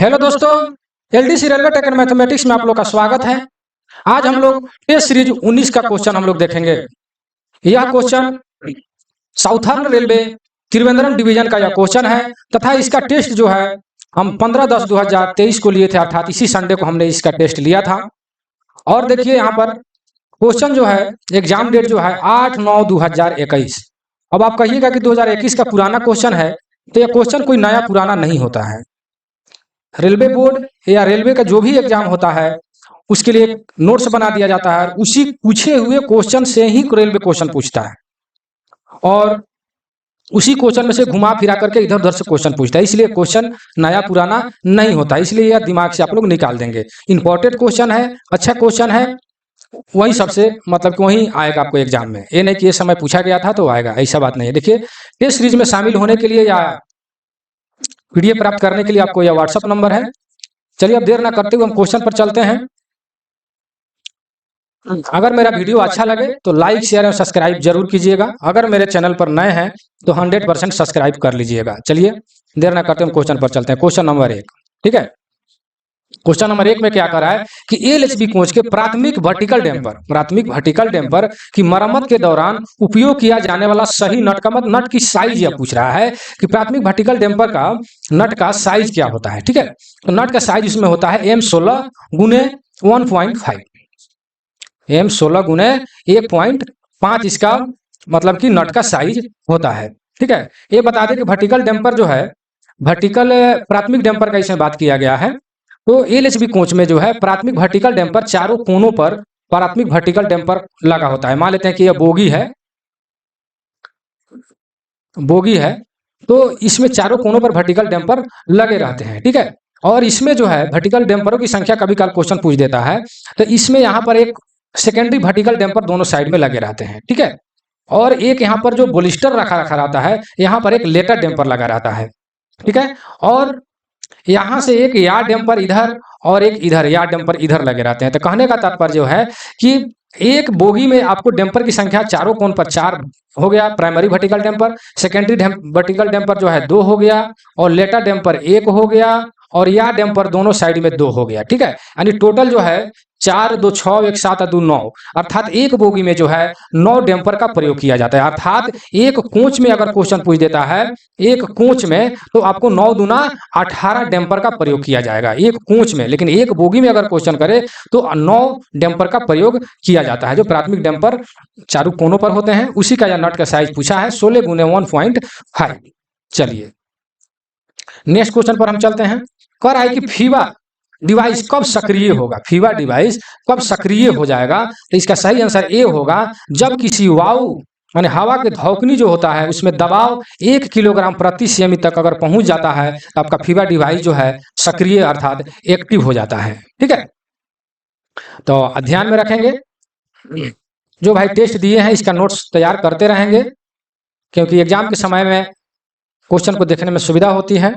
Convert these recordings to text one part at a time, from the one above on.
Hello दोस्तों, LDC railway tech and mathematics में आप लोग का स्वागत है। आज हम लोग टेस्ट सीरीज 19 का क्वेश्चन हम लोग देखेंगे। यह question southern railway Trivandrum division का यह क्वेश्चन है तथा इसका टेस्ट जो है हम 15/10/2023 को लिए थे, अर्थात इसी संडे को हमने इसका टेस्ट लिया था। और देखिए यहाँ पर क्वेश्चन जो है एग्जाम डेट जो है 8/9/2021। अब आप कहिएगा कि 2021 का पुराना क्वेश्चन है, तो यह क्वेश्चन कोई नया पुराना नहीं होता है। रेलवे बोर्ड या रेलवे का जो भी एग्जाम होता है उसके लिए नोट्स बना दिया जाता है, उसी पूछे हुए क्वेश्चन से ही रेलवे क्वेश्चन पूछता है और उसी क्वेश्चन में से घुमा फिरा करके इधर उधर से क्वेश्चन पूछता है। इसलिए क्वेश्चन नया पुराना नहीं होता, इसलिए यह दिमाग से आप लोग निकाल देंगे। इंपॉर्टेंट क्वेश्चन है, अच्छा क्वेश्चन है, वही सबसे मतलब कि वही आएगा आपको एग्जाम में। ये नहीं कि ये समय पूछा गया था तो आएगा, ऐसा बात नहीं है। देखिए टेस्ट सीरीज में शामिल होने के लिए या पीडीएफ प्राप्त करने के लिए आपको यह व्हाट्सएप नंबर है। चलिए अब देर ना करते हुए हम क्वेश्चन पर चलते हैं। अगर मेरा वीडियो अच्छा लगे तो लाइक शेयर और सब्सक्राइब जरूर कीजिएगा। अगर मेरे चैनल पर नए हैं तो 100% सब्सक्राइब कर लीजिएगा। चलिए देर ना करते हम क्वेश्चन पर चलते हैं। क्वेश्चन नंबर 1, ठीक है। क्वेश्चन नंबर 1 में क्या कर रहा है कि एलएचबी कोच के प्राथमिक वर्टिकल डैम्पर की मरम्मत के दौरान उपयोग किया जाने वाला सही नट का मतलब नट की साइज यह पूछ रहा है कि प्राथमिक वर्टिकल डैम्पर का नट का साइज क्या होता है, ठीक है। तो नट का साइज इसमें होता है M16 गुने 1.5, M16 गुने 1.5 इसका मतलब कि नट का साइज होता है, ठीक है। ये बता दें कि वर्टिकल डैम्पर जो है, वर्टिकल प्राथमिक डैम्पर का इसमें बात किया गया है। तो एलएचबी कोच में जो है प्राथमिक वर्टिकल डैम्पर चारों कोनों पर प्राथमिक वर्टिकल डैम्पर लगा होता है। मान लेते हैं कि यह बोगी है तो इसमें चारों कोनों पर वर्टिकल डैम्पर लगे रहते हैं, ठीक है। और इसमें जो है वर्टिकल डैम्परों की संख्या कभी कभी क्वेश्चन पूछ देता है, तो इसमें यहाँ पर एक सेकेंडरी वर्टिकल डैम्पर दोनों साइड में लगे रहते हैं, ठीक है। और एक यहाँ पर जो बोलिस्टर रखा रहता है, यहाँ पर एक लेटर डैम्पर लगा रहता है, ठीक है। और यहाँ से एक यार्ड डैम्पर इधर और एक इधर यार्ड डैम्पर इधर लगे रहते हैं। तो कहने का तात्पर्य जो है कि एक बोगी में आपको डैम्पर की संख्या चारों कोण पर 4 हो गया, primary vertical damper. Secondary vertical damper जो है 2 हो गया और लेटर डैम्पर 1 हो गया और यार्ड डैम्पर दोनों साइड में 2 हो गया, ठीक है। यानी टोटल जो है 4 2 6 1 7 2 9, अर्थात एक बोगी में जो है 9 डैम्पर का प्रयोग किया जाता है। अर्थात एक कोच में अगर क्वेश्चन पूछ देता है, एक कोच में, तो आपको 9 दूना 18 डैम्पर का प्रयोग किया जाएगा एक कोच में। लेकिन एक बोगी में अगर क्वेश्चन करे तो 9 डैम्पर का प्रयोग किया जाता है। जो प्राथमिक डैम्पर चारों कोनों पर होते हैं उसी का यह नट का साइज पूछा है, 16 गुने 1.5। चलिए नेक्स्ट क्वेश्चन पर हम चलते हैं। कह रहा है कि फीवा डिवाइस कब सक्रिय होगा, फीवा डिवाइस कब सक्रिय हो जाएगा। तो इसका सही आंसर ए होगा जब किसी वायु माने हवा के धौकनी जो होता है उसमें दबाव 1 किलोग्राम प्रति सेमी तक अगर पहुंच जाता है तो आपका फीवा डिवाइस जो है सक्रिय अर्थात एक्टिव हो जाता है, ठीक है। तो ध्यान में रखेंगे, जो भाई टेस्ट दिए हैं इसका नोट्स तैयार करते रहेंगे क्योंकि एग्जाम के समय में क्वेश्चन को देखने में सुविधा होती है।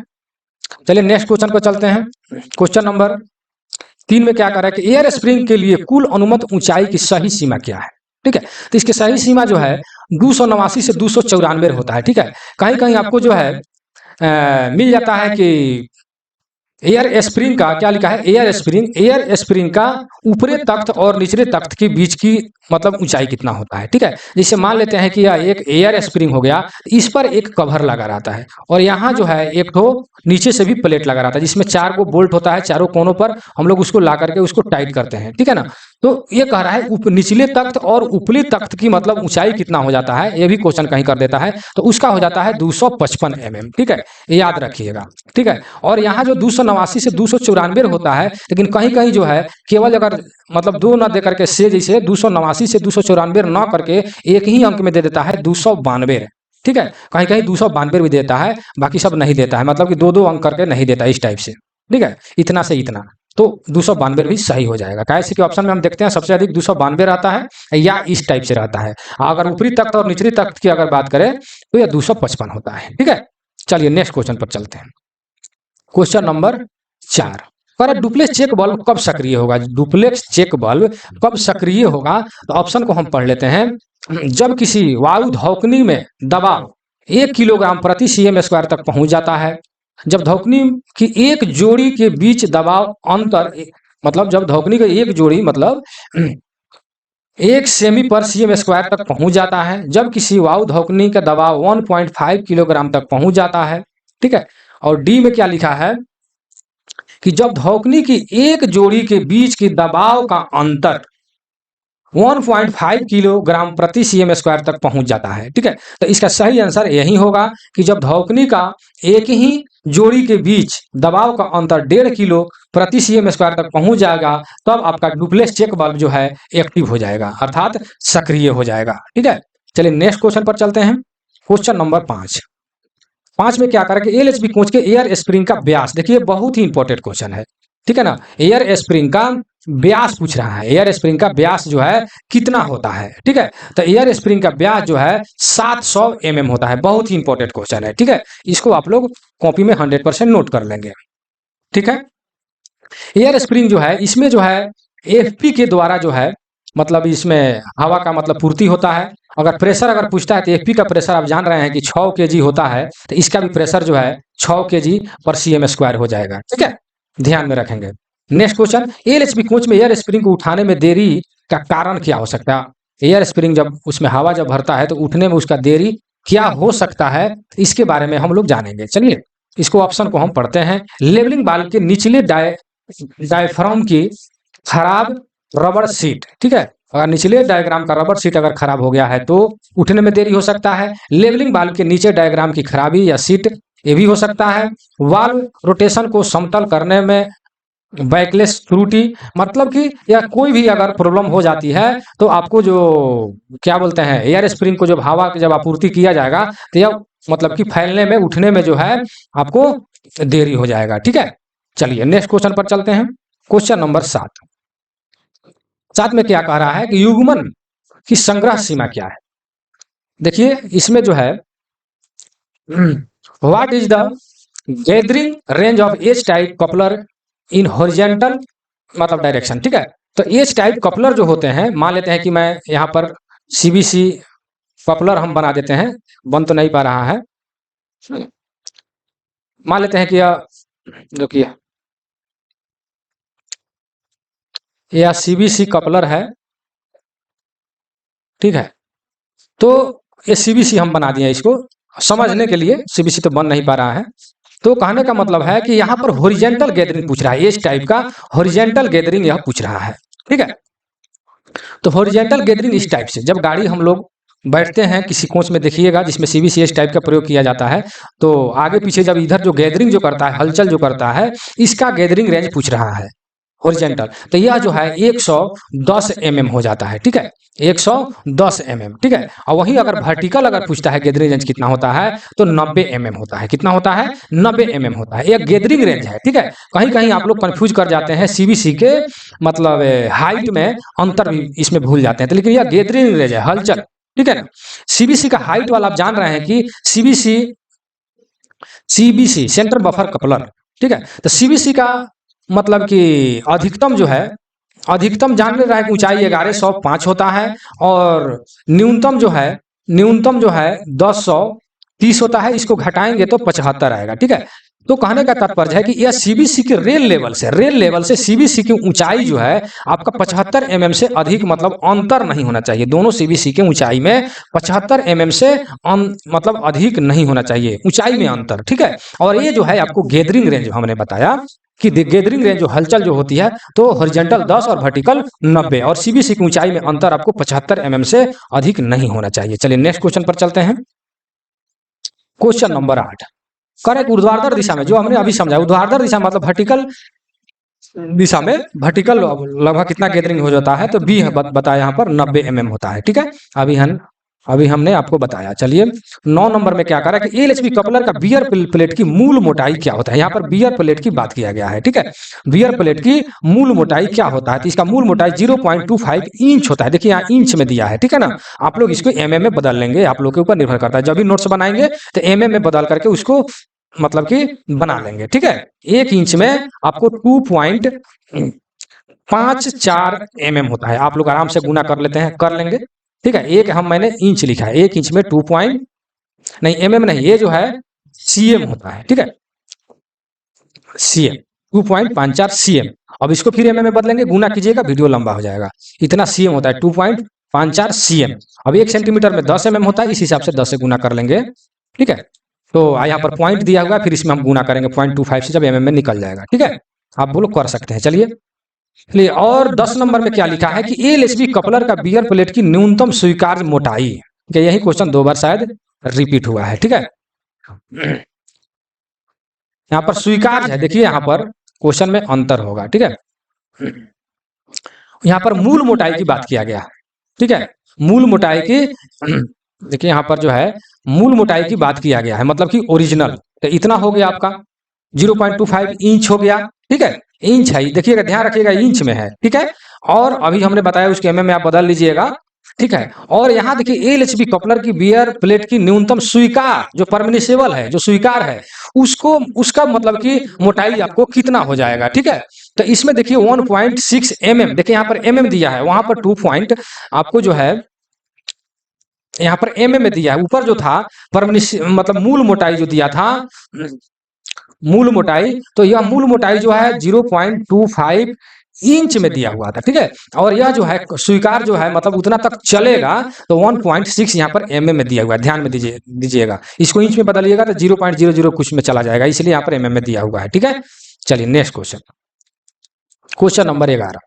चलिए नेक्स्ट क्वेश्चन को चलते हैं। क्वेश्चन नंबर 3 में क्या कर रहा है कि एयर स्प्रिंग के लिए कुल अनुमत ऊंचाई की सही सीमा क्या है, ठीक है। तो इसकी सही सीमा जो है 289 से 294 होता है, ठीक है। कहीं कहीं आपको जो है मिल जाता है कि एयर स्प्रिंग का क्या लिखा है, एयर स्प्रिंग का ऊपरी तख्त और निचले तख्त के बीच की मतलब ऊंचाई कितना होता है, ठीक है। जैसे मान लेते हैं कि यह एक एयर स्प्रिंग हो गया, इस पर एक कवर लगा रहता है और यहाँ जो है एक तो नीचे से भी प्लेट लगा रहता है जिसमें 4 को बोल्ट होता है चारों कोनों पर, हम लोग उसको ला करके उसको टाइट करते हैं, ठीक है ना। तो ये कह रहा है निचले तख्त और ऊपरी तख्त की मतलब ऊंचाई कितना हो जाता है, ये भी क्वेश्चन कहीं कर देता है, तो उसका हो जाता है 255 mm, ठीक है। याद रखिएगा, ठीक है। और यहाँ जो 289 से 294 होता है, लेकिन कहीं कहीं जो है केवल अगर मतलब 2 न दे करके से जैसे 289 से 294 न करके एक ही अंक में दे देता है 292, ठीक है। कहीं कहीं 292 भी देता है, बाकी सब नहीं देता है, मतलब कि 2 अंक करके नहीं देता इस टाइप से, ठीक है। इतना से इतना तो 292 भी सही हो जाएगा। कैसे कि ऑप्शन में हम देखते हैं सबसे अधिक 292 रहता है या इस टाइप से रहता है। अगर ऊपरी तख्त और निचली तख्त की अगर बात करें तो यह 255 होता है, ठीक है। चलिए नेक्स्ट क्वेश्चन पर चलते हैं। क्वेश्चन नंबर 4 पर डुप्लेक्स चेक बल्ब कब सक्रिय होगा, डुप्लेक्स चेक बल्ब कब सक्रिय होगा। तो ऑप्शन को हम पढ़ लेते हैं। जब किसी वायु धौकनी में दबाव 1 किलोग्राम प्रति cm² तक पहुंच जाता है, जब धौकनी की एक जोड़ी के बीच दबाव अंतर, मतलब जब धौकनी का एक जोड़ी मतलब 1 सेमी पर सीएम स्क्वायर तक पहुंच जाता है, जब किसी वायु धौकनी का दबाव 1.5 किलोग्राम तक पहुंच जाता है। ठीक है, और डी में क्या लिखा है कि जब धौकनी की एक जोड़ी के बीच की दबाव का अंतर 1.5 किलोग्राम प्रति सीएम स्क्वायर तक पहुंच जाता है। ठीक है, तो इसका सही आंसर यही होगा कि जब धौकनी का एक ही जोड़ी के बीच दबाव का अंतर 1.5 किलो प्रति सीएम स्क्वायर तक पहुंच जाएगा, तब आपका डुप्लेक्स चेक वाल्व जो है एक्टिव हो जाएगा, अर्थात सक्रिय हो जाएगा। ठीक है, चलिए नेक्स्ट क्वेश्चन पर चलते हैं। क्वेश्चन नंबर 5 में क्या करें कि एलएचबी कोच के एयर स्प्रिंग का व्यास, देखिए बहुत ही इंपॉर्टेंट क्वेश्चन है। ठीक है ना, एयर स्प्रिंग का व्यास पूछ रहा है, एयर स्प्रिंग का व्यास जो है कितना होता है। ठीक है, तो एयर स्प्रिंग का व्यास जो है 700 mm होता है, बहुत ही इंपॉर्टेंट क्वेश्चन है। ठीक है, इसको आप लोग कॉपी में 100% नोट कर लेंगे। ठीक है, एयर स्प्रिंग जो है इसमें जो है एफपी के द्वारा जो है मतलब इसमें हवा का मतलब पूर्ति होता है। अगर प्रेशर अगर पूछता है तो एफपी का प्रेशर आप जान रहे हैं कि 6 kg होता है, तो इसका भी प्रेशर जो है 6 kg पर सीएम स्क्वायर हो जाएगा। ठीक है, ध्यान में रखेंगे। नेक्स्ट क्वेश्चन, एलएचबी कोच में एयर स्प्रिंग को उठाने में देरी का कारण क्या हो सकता है। एयर स्प्रिंग जब उसमें हवा जब भरता है तो उठने में उसका देरी क्या हो सकता है, इसके बारे में हम लोग जानेंगे। चलिए इसको ऑप्शन को हम पढ़ते हैं। लेवलिंग बाल के निचले डायफ्राम की खराब रबर सीट। ठीक है, अगर निचले डायग्राम का रबर सीट अगर खराब हो गया है तो उठने में देरी हो सकता है। लेवलिंग बाल के नीचे डायग्राम की खराबी या सीट, ये भी हो सकता है। वाल्व रोटेशन को समतल करने में बैकलेस त्रुटि, मतलब कि या कोई भी अगर प्रॉब्लम हो जाती है तो आपको जो क्या बोलते हैं एयर स्प्रिंग को जब हवा की जब आपूर्ति किया जाएगा तो यह मतलब कि फैलने में उठने में जो है आपको देरी हो जाएगा। ठीक है, चलिए नेक्स्ट क्वेश्चन पर चलते हैं। क्वेश्चन नंबर 7 में क्या कह रहा है कि युग्मन की संग्रह सीमा क्या है। देखिए इसमें जो है what is the gathering range of H type coupler in horizontal मतलब डायरेक्शन। ठीक है, तो एच टाइप कपलर जो होते हैं, मान लेते हैं कि मैं यहाँ पर सीबीसी कपलर हम बना देते हैं, बन तो नहीं पा रहा है, मान लेते हैं कि देखिए यह सीबीसी कपलर है। ठीक है, तो ये सीबीसी हम बना दिए, इसको समझने के लिए, सीबीसी तो बन नहीं पा रहा है। तो कहने का मतलब है कि यहाँ पर हॉरिजेंटल गैदरिंग पूछ रहा है, एच टाइप का हॉरिजेंटल गैदरिंग यह पूछ रहा है। ठीक है, तो हॉरिजेंटल गैदरिंग इस टाइप से जब गाड़ी हम लोग बैठते हैं किसी कोच में, देखिएगा जिसमें सीबीसी एच टाइप का प्रयोग किया जाता है, तो आगे पीछे जब इधर जो गैदरिंग जो करता है, हलचल जो करता है, इसका गैदरिंग रेंज पूछ रहा है हॉरिजेंटल। तो यह जो है 110 mm हो जाता है। ठीक है, 110 mm। ठीक है, और वहीं अगर वर्टिकल अगर पूछता है गैदरिंग रेंज कितना होता है तो 90 mm होता है। कितना होता है? 90 mm होता है, एक गैदरिंग रेंज है। ठीक है, कहीं कहीं आप लोग कंफ्यूज कर जाते हैं सीबीसी के मतलब हाइट में अंतर भी इसमें भूल जाते हैं, तो लेकिन यह गैदरिंग रेंज है, हलचल। ठीक है ना, सीबीसी का हाइट वाला आप जान रहे हैं कि सीबीसी सेंटर बफर कपलर। ठीक है, तो सीबीसी का मतलब कि अधिकतम जो है, अधिकतम जान रहा है कि ऊंचाई 1105 होता है, और न्यूनतम जो है 1030 होता है। इसको घटाएंगे तो 75 आएगा। ठीक है, तो कहने का तात्पर्य है कि यह सीबीसी के रेल लेवल से सीबीसी की ऊंचाई जो है आपका 75 mm से अधिक मतलब अंतर नहीं होना चाहिए। दोनों सीबीसी के ऊंचाई में 75 mm से मतलब अधिक नहीं होना चाहिए, ऊंचाई में अंतर। ठीक है, और ये जो है आपको गैदरिंग रेंज हमने बताया कि गैदरिंग रेंज जो हलचल जो होती है तो हॉरिजॉन्टल 10 और वर्टिकल 90, और सीबीसी की ऊंचाई में अंतर आपको 75 mm से अधिक नहीं होना चाहिए। चलिए नेक्स्ट क्वेश्चन पर चलते हैं। क्वेश्चन नंबर 8, करेक्ट ऊर्ध्वाधर दिशा में, जो हमने अभी समझा, ऊर्ध्वाधर दिशा मतलब वर्टिकल दिशा में वर्टिकल लगभग कितना गैदरिंग हो जाता है, तो बी बताया यहाँ पर 90 mm होता है। ठीक है, अभी हमने आपको बताया। चलिए 9 नंबर में क्या करा कि एलएचबी कपलर का बियर प्लेट की मूल मोटाई क्या होता है। यहाँ पर बियर प्लेट की बात किया गया है। ठीक है, बियर प्लेट की मूल मोटाई क्या होता है, तो इसका मूल मोटाई 0.25 इंच होता है। देखिए यहाँ इंच में दिया है। ठीक है ना, आप लोग इसको mm में बदल लेंगे, आप लोग के ऊपर निर्भर करता है। जब भी नोट्स बनाएंगे तो mm में बदल करके उसको मतलब कि बना लेंगे। ठीक है, 1 इंच में आपको 2.54 mm होता है। आप लोग आराम से गुना कर लेते हैं, कर लेंगे। ठीक है, एक मैंने इंच लिखा है, 1 इंच में 2 पॉइंट नहीं, mm नहीं, ये जो है cm होता है। ठीक है, cm, 2.54 cm। अब इसको फिर mm में बदलेंगे, गुना कीजिएगा, वीडियो लंबा हो जाएगा। इतना cm होता है 2.54 cm। अब 1 सेंटीमीटर में 10 mm होता है, इस हिसाब से 10 से गुना कर लेंगे, ठीक है। तो यहाँ पर पॉइंट दिया हुआ है, फिर इसमें हम गुना करेंगे 0.25 से, जब mm में निकल जाएगा, ठीक है। आप बोलो कर सकते हैं, चलिए। और 10 नंबर में क्या लिखा है कि एलएचबी कपलर का बियर प्लेट की न्यूनतम स्वीकार्य मोटाई, यही क्वेश्चन 2 बार शायद रिपीट हुआ है, ठीक है। यहाँ पर स्वीकार्य है, देखिए यहाँ पर क्वेश्चन में अंतर होगा, ठीक है। यहाँ पर मूल मोटाई की बात किया गया है, ठीक है। मूल मोटाई की देखिए यहाँ पर जो है मूल मोटाई की बात किया गया है, मतलब कि ओरिजिनल, तो इतना हो गया आपका 0.25 इंच हो गया, ठीक है। इंच है, देखिएगा, ध्यान रखिएगा, इंच में है, ठीक है। और अभी हमने बताया उसके एमएम में आप बदल लीजिएगा, ठीक है। और यहाँ देखिए एलएचबी कपलर की बियर प्लेट की न्यूनतम स्वीकार, जो परमिसिबल है, जो स्वीकार है, उसको उसका मतलब कि मोटाई आपको कितना हो जाएगा, ठीक है। तो इसमें देखिए 1.6 mm, देखिए यहाँ पर mm दिया है, वहां पर 2 पॉइंट आपको जो है यहाँ पर mm में दिया है। ऊपर जो था मतलब मूल मोटाई जो दिया था, मूल मोटाई, तो यह मूल मोटाई जो है 0.25 इंच में दिया हुआ था, ठीक है। और यह जो है स्वीकार जो है मतलब उतना तक चलेगा, तो 1.6 यहाँ पर mm में दिया हुआ है, ध्यान में दीजिएगा। इसको इंच में बदलिएगा तो 0.00 कुछ में चला जाएगा, इसलिए यहाँ पर mm में दिया हुआ है, ठीक है। चलिए नेक्स्ट क्वेश्चन, क्वेश्चन नंबर 11।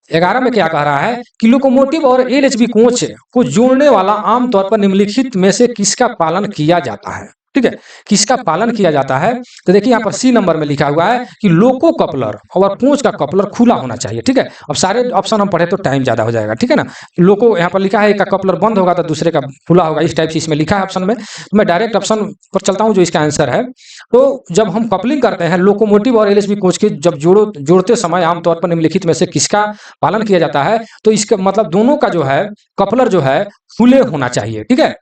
11 में क्या कह रहा है कि लोकोमोटिव और एलएचबी कोच को जोड़ने वाला आमतौर पर निम्नलिखित में से किसका पालन किया जाता है, ठीक है। किसका पालन किया जाता है, तो देखिए यहाँ पर सी नंबर में लिखा हुआ है कि लोको कपलर और कोच का कपलर खुला होना चाहिए, ठीक है। अब सारे ऑप्शन हम पढ़े तो टाइम ज्यादा हो जाएगा, ठीक है ना। लोको यहाँ पर लिखा है, एक का कपलर बंद होगा तो दूसरे का खुला होगा, इस टाइप से इसमें लिखा है ऑप्शन में। मैं डायरेक्ट ऑप्शन पर चलता हूँ जो इसका आंसर है। तो जब हम कपलिंग करते हैं लोकोमोटिव और एलएचबी कोच के, जब जोड़ते समय आमतौर पर निम्नलिखित में से किसका पालन किया जाता है, तो इसका मतलब दोनों का जो है कपलर जो है खुले होना चाहिए, ठीक है,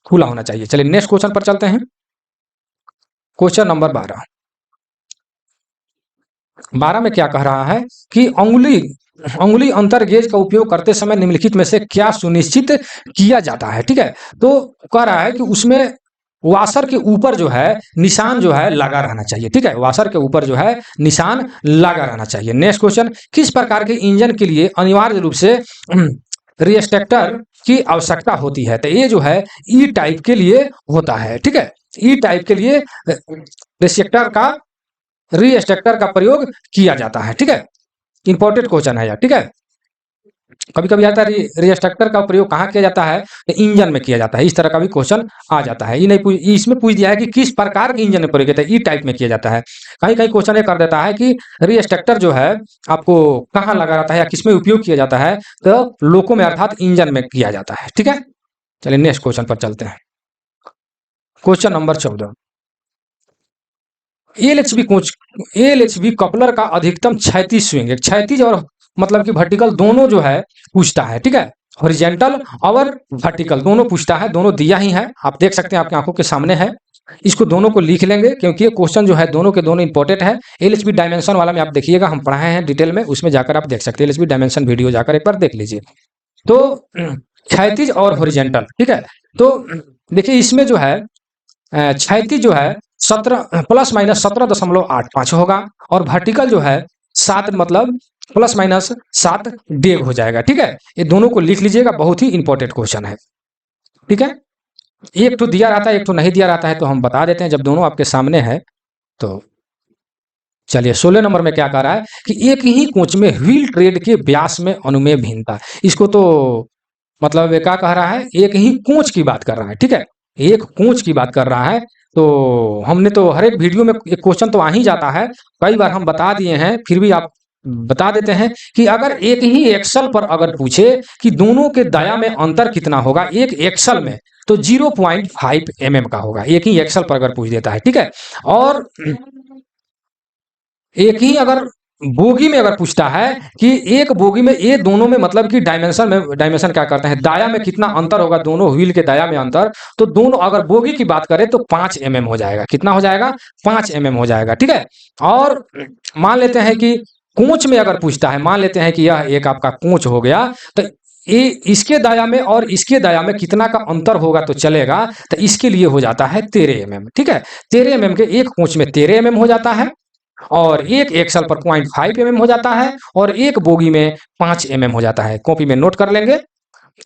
खुला होना चाहिए। चलिए नेक्स्ट क्वेश्चन पर चलते हैं, क्वेश्चन नंबर 12। 12 में क्या कह रहा है कि अंगुली अंतर गेज का उपयोग करते समय निम्नलिखित में से क्या सुनिश्चित किया जाता है, ठीक है। तो कह रहा है कि उसमें वाशर के ऊपर जो है निशान जो है लगा रहना चाहिए, ठीक है। वाशर के ऊपर जो है निशान लगा रहना चाहिए। नेक्स्ट क्वेश्चन, किस प्रकार के इंजन के लिए अनिवार्य रूप से रिएस्ट्रक्टर की आवश्यकता होती है, तो ये जो है ई टाइप के लिए होता है, ठीक है। ई टाइप के लिए रिएस्ट्रक्टर का प्रयोग किया जाता है, ठीक है। इंपॉर्टेंट क्वेश्चन है यार, ठीक है। कभी कभी आता है रिएस्ट्रक्टर का प्रयोग कहाँ किया जाता है, तो इंजन में किया जाता है, इस तरह का भी क्वेश्चन आ जाता है। ये नहीं इसमें पूछ दिया है कि किस प्रकार के इंजन में प्रयोग किया जाता है, ई टाइप में किया जाता है। कहीं कहीं क्वेश्चन ये कर देता है कि रिएस्ट्रक्टर जो है आपको कहाँ लगा रहता है या किसमें उपयोग किया जाता है, तो लोको में अर्थात इंजन में किया जाता है, ठीक है। चलिए नेक्स्ट क्वेश्चन पर चलते हैं, क्वेश्चन नंबर 14। एलएचबी कपलर का अधिकतम क्षैतिज स्विंग, एक क्षैतिज और मतलब कि वर्टिकल दोनों जो है पूछता है, ठीक है। हॉरिजॉन्टल और वर्टिकल दोनों पूछता है, दोनों दिया ही है, आप देख सकते हैं, आपकी आंखों के सामने है। इसको दोनों को लिख लेंगे क्योंकि ये क्वेश्चन जो है दोनों के दोनों इंपॉर्टेंट है। एलएचबी डायमेंशन वाला में आप देखिएगा, हम पढ़ाए हैं डिटेल में, उसमें जाकर आप देख सकते हैं, एलएचबी डायमेंशन वीडियो जाकर एक बार देख लीजिए। तो क्षैतिज और हॉरिजॉन्टल, ठीक है। तो देखिए इसमें जो है क्षैतिज जो है 17 प्लस माइनस 17.85 होगा, और वर्टिकल जो है 7 मतलब प्लस माइनस 7 डेग हो जाएगा, ठीक है। ये दोनों को लिख लीजिएगा, बहुत ही इंपॉर्टेंट क्वेश्चन है, ठीक है। एक तो दिया रहता है, एक तो नहीं दिया रहता है, तो हम बता देते हैं जब दोनों आपके सामने है तो। चलिए 16 नंबर में क्या कह रहा है कि एक ही कोच में व्हील ट्रेड के व्यास में अनुमेय भिन्नता, इसको तो मतलब क्या कह रहा है, एक ही कोच की बात कर रहा है, ठीक है, एक कोच की बात कर रहा है। तो हमने तो हर एक वीडियो में एक क्वेश्चन तो आ ही जाता है, कई बार हम बता दिए हैं, फिर भी आप बता देते हैं कि अगर एक ही एक्सल पर अगर पूछे कि दोनों के दाया में अंतर कितना होगा एक एक्सल में, तो 0.5 mm का होगा, एक ही एक्सल पर अगर पूछ देता है, ठीक है। और एक ही अगर बोगी में अगर पूछता है कि एक बोगी में ये दोनों में मतलब कि डायमेंशन क्या करते हैं, दाया में कितना अंतर होगा, दोनों व्हील के दाया में अंतर, तो दोनों अगर बोगी की बात करें तो 5 mm हो जाएगा, कितना हो जाएगा, 5 mm हो जाएगा, ठीक है। और मान लेते हैं कि कोच में अगर पूछता है, मान लेते हैं कि यह एक आपका कोच हो गया, तो ये इसके दाया में और इसके दाया में कितना का अंतर होगा तो चलेगा, तो इसके लिए हो जाता है 13 mm। ठीक है, 13 mm के एक कोच में 13 mm हो जाता है, और एक एक्सल पर 0.5 mm हो जाता है, और एक बोगी में 5 mm हो जाता है। कॉपी में नोट कर लेंगे,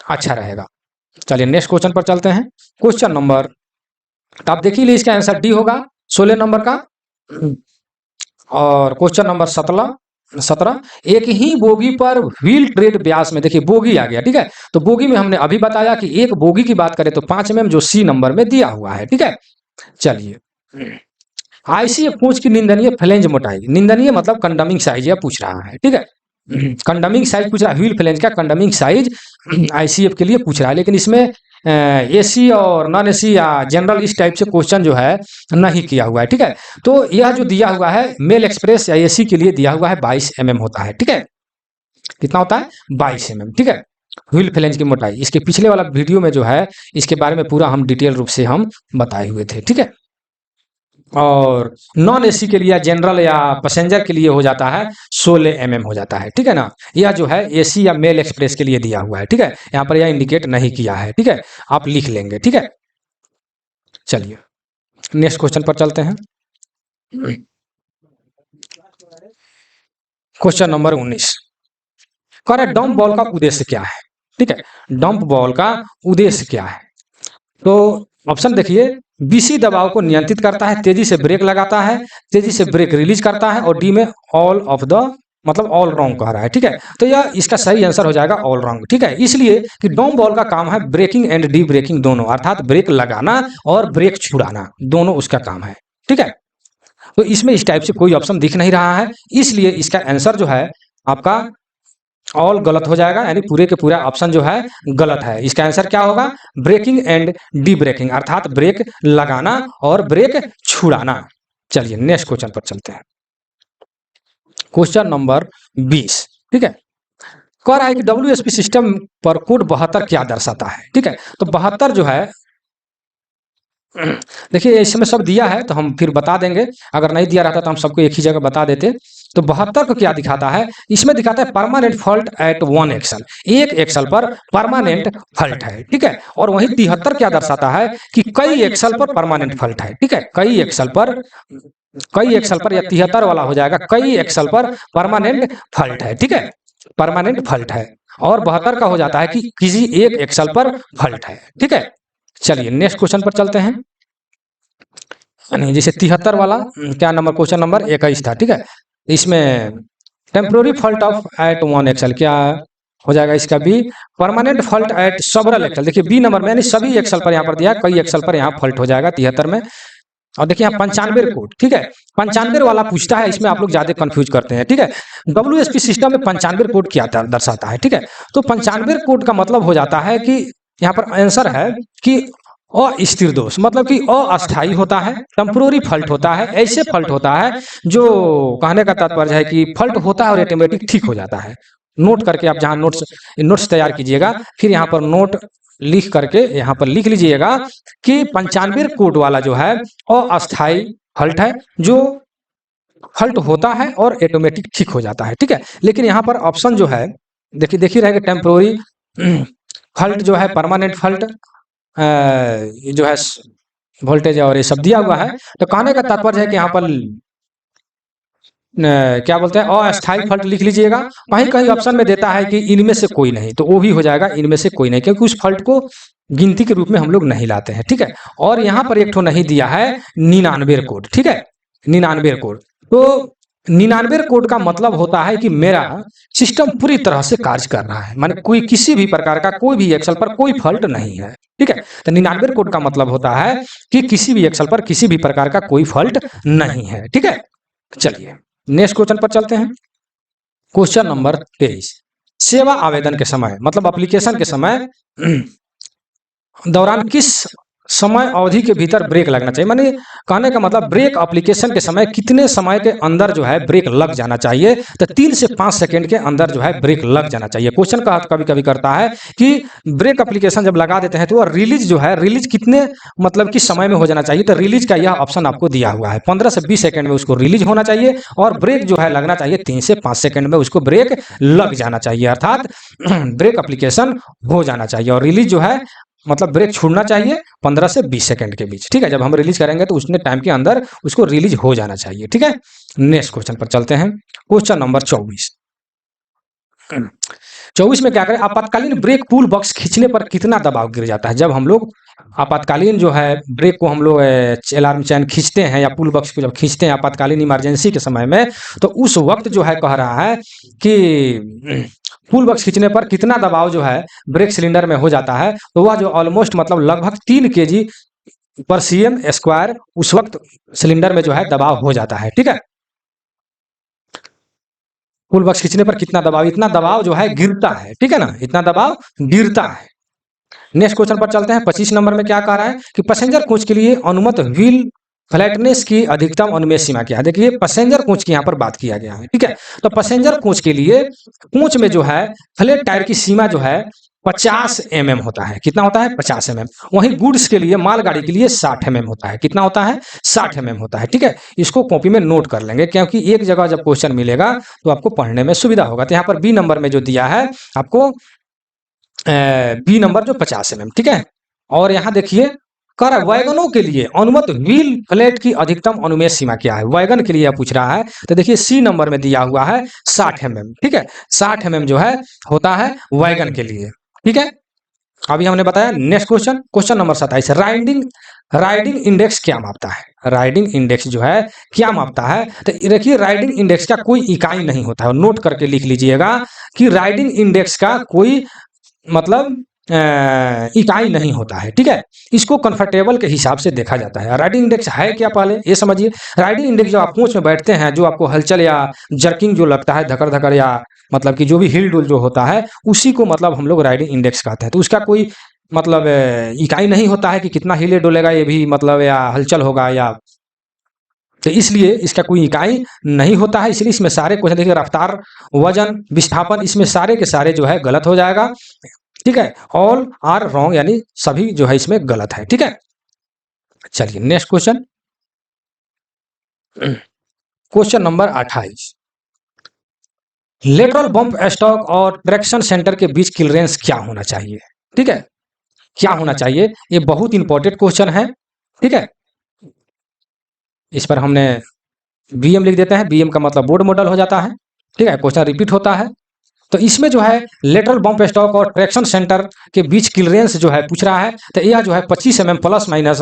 अच्छा रहेगा। चलिए नेक्स्ट क्वेश्चन पर चलते हैं। क्वेश्चन नंबर, तो आप देख ही लीजिए, इसका आंसर डी होगा 16 नंबर का। और क्वेश्चन नंबर 17, एक ही बोगी पर व्हील ट्रेड व्यास में, देखिए बोगी आ गया, ठीक है। तो बोगी में हमने अभी बताया कि एक बोगी की बात करें तो 5 mm जो सी नंबर में दिया हुआ है, ठीक है। चलिए, आईसीएफ कोच की निंदनीय फ्लेंज मोटाई, निंदनीय मतलब कंडमिंग साइज यह पूछ रहा है, ठीक है। कंडमिंग साइज पूछ रहा है, व्हील फ्लेंज का कंडमिंग साइज आईसीएफ के लिए पूछ रहा है, लेकिन इसमें एसी और नॉन एसी या जनरल इस टाइप से क्वेश्चन जो है नहीं किया हुआ है, ठीक है। तो यह जो दिया हुआ है मेल एक्सप्रेस या एसी के लिए दिया हुआ है 22 mm होता है, ठीक है। कितना होता है? 22 mm, ठीक है। व्हील फ्लेंज की मोटाई, इसके पिछले वाला वीडियो में जो है इसके बारे में पूरा हम डिटेल रूप से हम बताए हुए थे, ठीक है। और नॉन एसी के लिए जनरल या पैसेंजर के लिए हो जाता है 16 mm हो जाता है, ठीक है ना। यह जो है एसी या मेल एक्सप्रेस के लिए दिया हुआ है, ठीक है। यहाँ पर यह इंडिकेट नहीं किया है, ठीक है, आप लिख लेंगे, ठीक है। चलिए नेक्स्ट क्वेश्चन पर चलते हैं। क्वेश्चन नंबर 19, कह रहा है डंप बॉल का उद्देश्य क्या है, ठीक है। डंप बॉल का उद्देश्य क्या है, तो ऑप्शन देखिए, बीसी दबाव को नियंत्रित करता है, तेजी से ब्रेक लगाता है, तेजी से ब्रेक रिलीज करता है, और डी में ऑल ऑफ द मतलब ऑल रॉन्ग कह रहा है, ठीक है। तो यह इसका सही आंसर हो जाएगा ऑल रॉन्ग, ठीक है। इसलिए कि डंप बॉल का काम है ब्रेकिंग एंड डी ब्रेकिंग दोनों, अर्थात ब्रेक लगाना और ब्रेक छुड़ाना, दोनों उसका काम है, ठीक है। तो इसमें इस टाइप से कोई ऑप्शन दिख नहीं रहा है, इसलिए इसका आंसर जो है आपका ऑल गलत हो जाएगा, यानी पूरे के पूरा ऑप्शन जो है गलत है। इसका आंसर क्या होगा? ब्रेकिंग एंड डी ब्रेकिंग, अर्थात ब्रेक लगाना और ब्रेक छुड़ाना। चलिए नेक्स्ट क्वेश्चन पर चलते हैं। क्वेश्चन नंबर 20, ठीक है। कह रहा है कि डब्ल्यूएसपी सिस्टम पर कोड 72 क्या दर्शाता है, ठीक है। तो 72 जो है, देखिए इसमें सब दिया है तो हम फिर बता देंगे, अगर नहीं दिया रहता तो हम सबको एक ही जगह बता देते। तो 72 को क्या दिखाता है? इसमें दिखाता है परमानेंट फॉल्ट एट 1 एक्सल, एक एक्सल पर परमानेंट फॉल्ट है, ठीक है। और वहीं 73 क्या दर्शाता है कि कई एक्सल पर परमानेंट फॉल्ट है, ठीक है। कई एक्सल पर या 73 वाला हो जाएगा कई एक्सल पर परमानेंट फॉल्ट है, ठीक है, परमानेंट फॉल्ट है। और 72 का हो जाता है कि किसी एक एक्सल पर फॉल्ट है, ठीक है। चलिए नेक्स्ट क्वेश्चन पर चलते हैं। नहीं, जैसे 73 वाला क्या नंबर, क्वेश्चन नंबर 21 था, ठीक है। इसमें temporary fault of at 1 axle क्या हो जाएगा? इसका B, permanent fault at several axle. देखिए बी नंबर में यानी सभी एक्सल पर यहाँ पर दिया, कई एक्सल पर यहाँ फॉल्ट हो जाएगा 73 में। और देखिए यहाँ 95 कोड, ठीक है, 95 वाला पूछता है, इसमें आप लोग ज्यादा कंफ्यूज करते हैं, ठीक है। डब्ल्यूएसपी सिस्टम में 95 कोड क्या दर्शाता है, ठीक है। तो 95 कोड का मतलब हो जाता है कि यहाँ पर आंसर है कि अस्थिर दोष, मतलब कि अस्थाई होता है, टेम्पोररी फॉल्ट होता है, ऐसे फॉल्ट होता है जो कहने का तात्पर्य है कि फॉल्ट होता है और ऑटोमेटिक ठीक हो जाता है। नोट करके आप जहां नोट्स तैयार कीजिएगा, फिर यहाँ पर नोट लिख करके यहाँ पर लिख लीजिएगा कि 95 कोड वाला जो है अस्थाई फॉल्ट है, जो फॉल्ट होता है और ऑटोमेटिक ठीक हो जाता है, ठीक है। लेकिन यहाँ पर ऑप्शन जो है देखिए रहेगा टेम्पोररी फॉल्ट जो है, परमानेंट फॉल्ट जो है वोल्टेज और ये सब दिया हुआ है। तो कहने का तात्पर्य है कि यहाँ पर क्या बोलते हैं अस्थाई फॉल्ट लिख लीजिएगा। कहीं कहीं ऑप्शन में देता है कि इनमें से कोई नहीं, तो वो भी हो जाएगा इनमें से कोई नहीं, क्योंकि उस फॉल्ट को गिनती के रूप में हम लोग नहीं लाते हैं, ठीक है। और यहाँ पर एक ठो नहीं दिया है 99 कोड, ठीक है, 99 कोड। तो 99 कोड का मतलब होता है कि मेरा सिस्टम पूरी तरह से कार्य कर रहा है, माने कोई किसी भी प्रकार का कोई भी एक्सल पर कोई फॉल्ट नहीं है, ठीक है। तो 99 कोड का मतलब होता है कि किसी भी एक्सल पर किसी भी प्रकार का कोई फॉल्ट नहीं है, ठीक है। चलिए नेक्स्ट क्वेश्चन पर चलते हैं। क्वेश्चन नंबर 23, सेवा आवेदन के समय मतलब एप्लीकेशन के समय दौरान किस समय अवधि के भीतर ब्रेक लगना चाहिए, माने कहने का मतलब ब्रेक एप्लीकेशन के समय कितने समय के अंदर जो है ब्रेक लग जाना चाहिए। तो 3 से 5 सेकंड के अंदर जो है ब्रेक लग जाना चाहिए। क्वेश्चन का कभी कभी करता है कि ब्रेक एप्लीकेशन जब लगा देते हैं तो रिलीज जो है रिलीज कितने मतलब किस समय में हो जाना चाहिए। तो रिलीज का यह ऑप्शन आपको दिया हुआ है, 15 से 20 सेकंड में उसको रिलीज होना चाहिए और ब्रेक जो है लगना चाहिए 3 से 5 सेकंड में उसको ब्रेक लग जाना चाहिए, अर्थात ब्रेक एप्लीकेशन हो जाना चाहिए। और रिलीज जो है मतलब ब्रेक छूटना चाहिए 15 से 20 सेकंड के बीच, ठीक है। जब हम रिलीज करेंगे तो उसने टाइम के अंदर उसको रिलीज हो जाना चाहिए, ठीक है। नेक्स्ट क्वेश्चन पर चलते हैं, क्वेश्चन नंबर 24। 24 में क्या करें, आपातकालीन ब्रेक पुल बॉक्स खींचने पर कितना दबाव गिर जाता है। जब हम लोग आपातकालीन जो है ब्रेक को हम लोग अलार्म चैन खींचते हैं या पुल बॉक्स को जब खींचते हैं आपातकालीन इमरजेंसी के समय में, तो उस वक्त जो है कह रहा है कि पुल बॉक्स खींचने पर कितना दबाव जो है ब्रेक सिलेंडर में हो जाता है। तो वह जो ऑलमोस्ट मतलब लगभग 3 kg पर cm स्क्वायर उस वक्त सिलेंडर में जो है दबाव हो जाता है, ठीक है। पुल बॉक्स खींचने पर कितना दबाव, इतना दबाव जो है गिरता है, ठीक है ना, इतना दबाव गिरता है। नेक्स्ट क्वेश्चन पर चलते हैं, 25 नंबर में क्या कह रहा है कि पैसेंजर कोच के लिए अनुमत व्हील फ्लैटनेस की अधिकतम अनुमेय सीमा क्या है। देखिए पैसेंजर कोच की यहाँ पर बात किया गया है, ठीक है। तो पैसेंजर कोच के लिए कोच में जो है फ्लैट टायर की सीमा जो है 50 mm होता है। कितना होता है, 50 mm। वहीं गुड्स के लिए मालगाड़ी के लिए 60 mm होता है। कितना होता है, 60 mm होता है, ठीक है। इसको कॉपी में नोट कर लेंगे क्योंकि एक जगह जब क्वेश्चन मिलेगा तो आपको पढ़ने में सुविधा होगा। तो यहाँ पर बी नंबर में जो दिया है आपको बी नंबर जो 50 mm, ठीक है। और यहाँ देखिए कह रहा है वैगनों के लिए अनुमत व्हील फ्लैट की अधिकतम अनुमेय सीमा क्या है, वैगन के लिए पूछ रहा है। तो देखिए सी नंबर में दिया हुआ है 60 mm, ठीक है। 60 mm जो है होता है वैगन के लिए, ठीक है। अभी हमने बताया। Next question, question number 27, riding riding index क्या मापता है। राइडिंग इंडेक्स जो है क्या मापता है। तो देखिए राइडिंग इंडेक्स का कोई इकाई नहीं होता है, नोट करके लिख लीजिएगा कि राइडिंग इंडेक्स का कोई मतलब इकाई नहीं होता है, ठीक है। इसको कंफर्टेबल के हिसाब से देखा जाता है। राइडिंग इंडेक्स है क्या पहले ये समझिए। राइडिंग इंडेक्स जब आप कोच में बैठते हैं जो आपको हलचल या जर्किंग जो लगता है धकड़ धकड़ या मतलब कि जो भी हिल डुल जो होता है उसी को मतलब हम लोग राइडिंग इंडेक्स कहते हैं। तो उसका कोई मतलब इकाई नहीं होता है कि कितना हिले डुलेगा ये भी मतलब या हलचल होगा या, तो इसलिए इसका कोई इकाई नहीं होता है। इसलिए इसमें सारे क्वेश्चन देखिए रफ्तार, वजन, विस्थापन, इसमें सारे के सारे जो है गलत हो जाएगा, ठीक है। ऑल आर रॉन्ग यानी सभी जो है इसमें गलत है, ठीक है। चलिए next question, question number 28, lateral bump stock और ट्रैक्शन सेंटर के बीच क्लियरेंस क्या होना चाहिए, ठीक है। क्या होना चाहिए, ये बहुत इंपॉर्टेंट क्वेश्चन है, ठीक है। इस पर हमने बीएम लिख देते हैं, बीएम का मतलब बोर्ड मॉडल हो जाता है, ठीक है। क्वेश्चन रिपीट होता है। तो इसमें जो है लेटरल बम्प स्टॉक और ट्रैक्शन सेंटर के बीच क्लियरेंस जो है पूछ रहा है। तो यह जो है 25 mm प्लस माइनस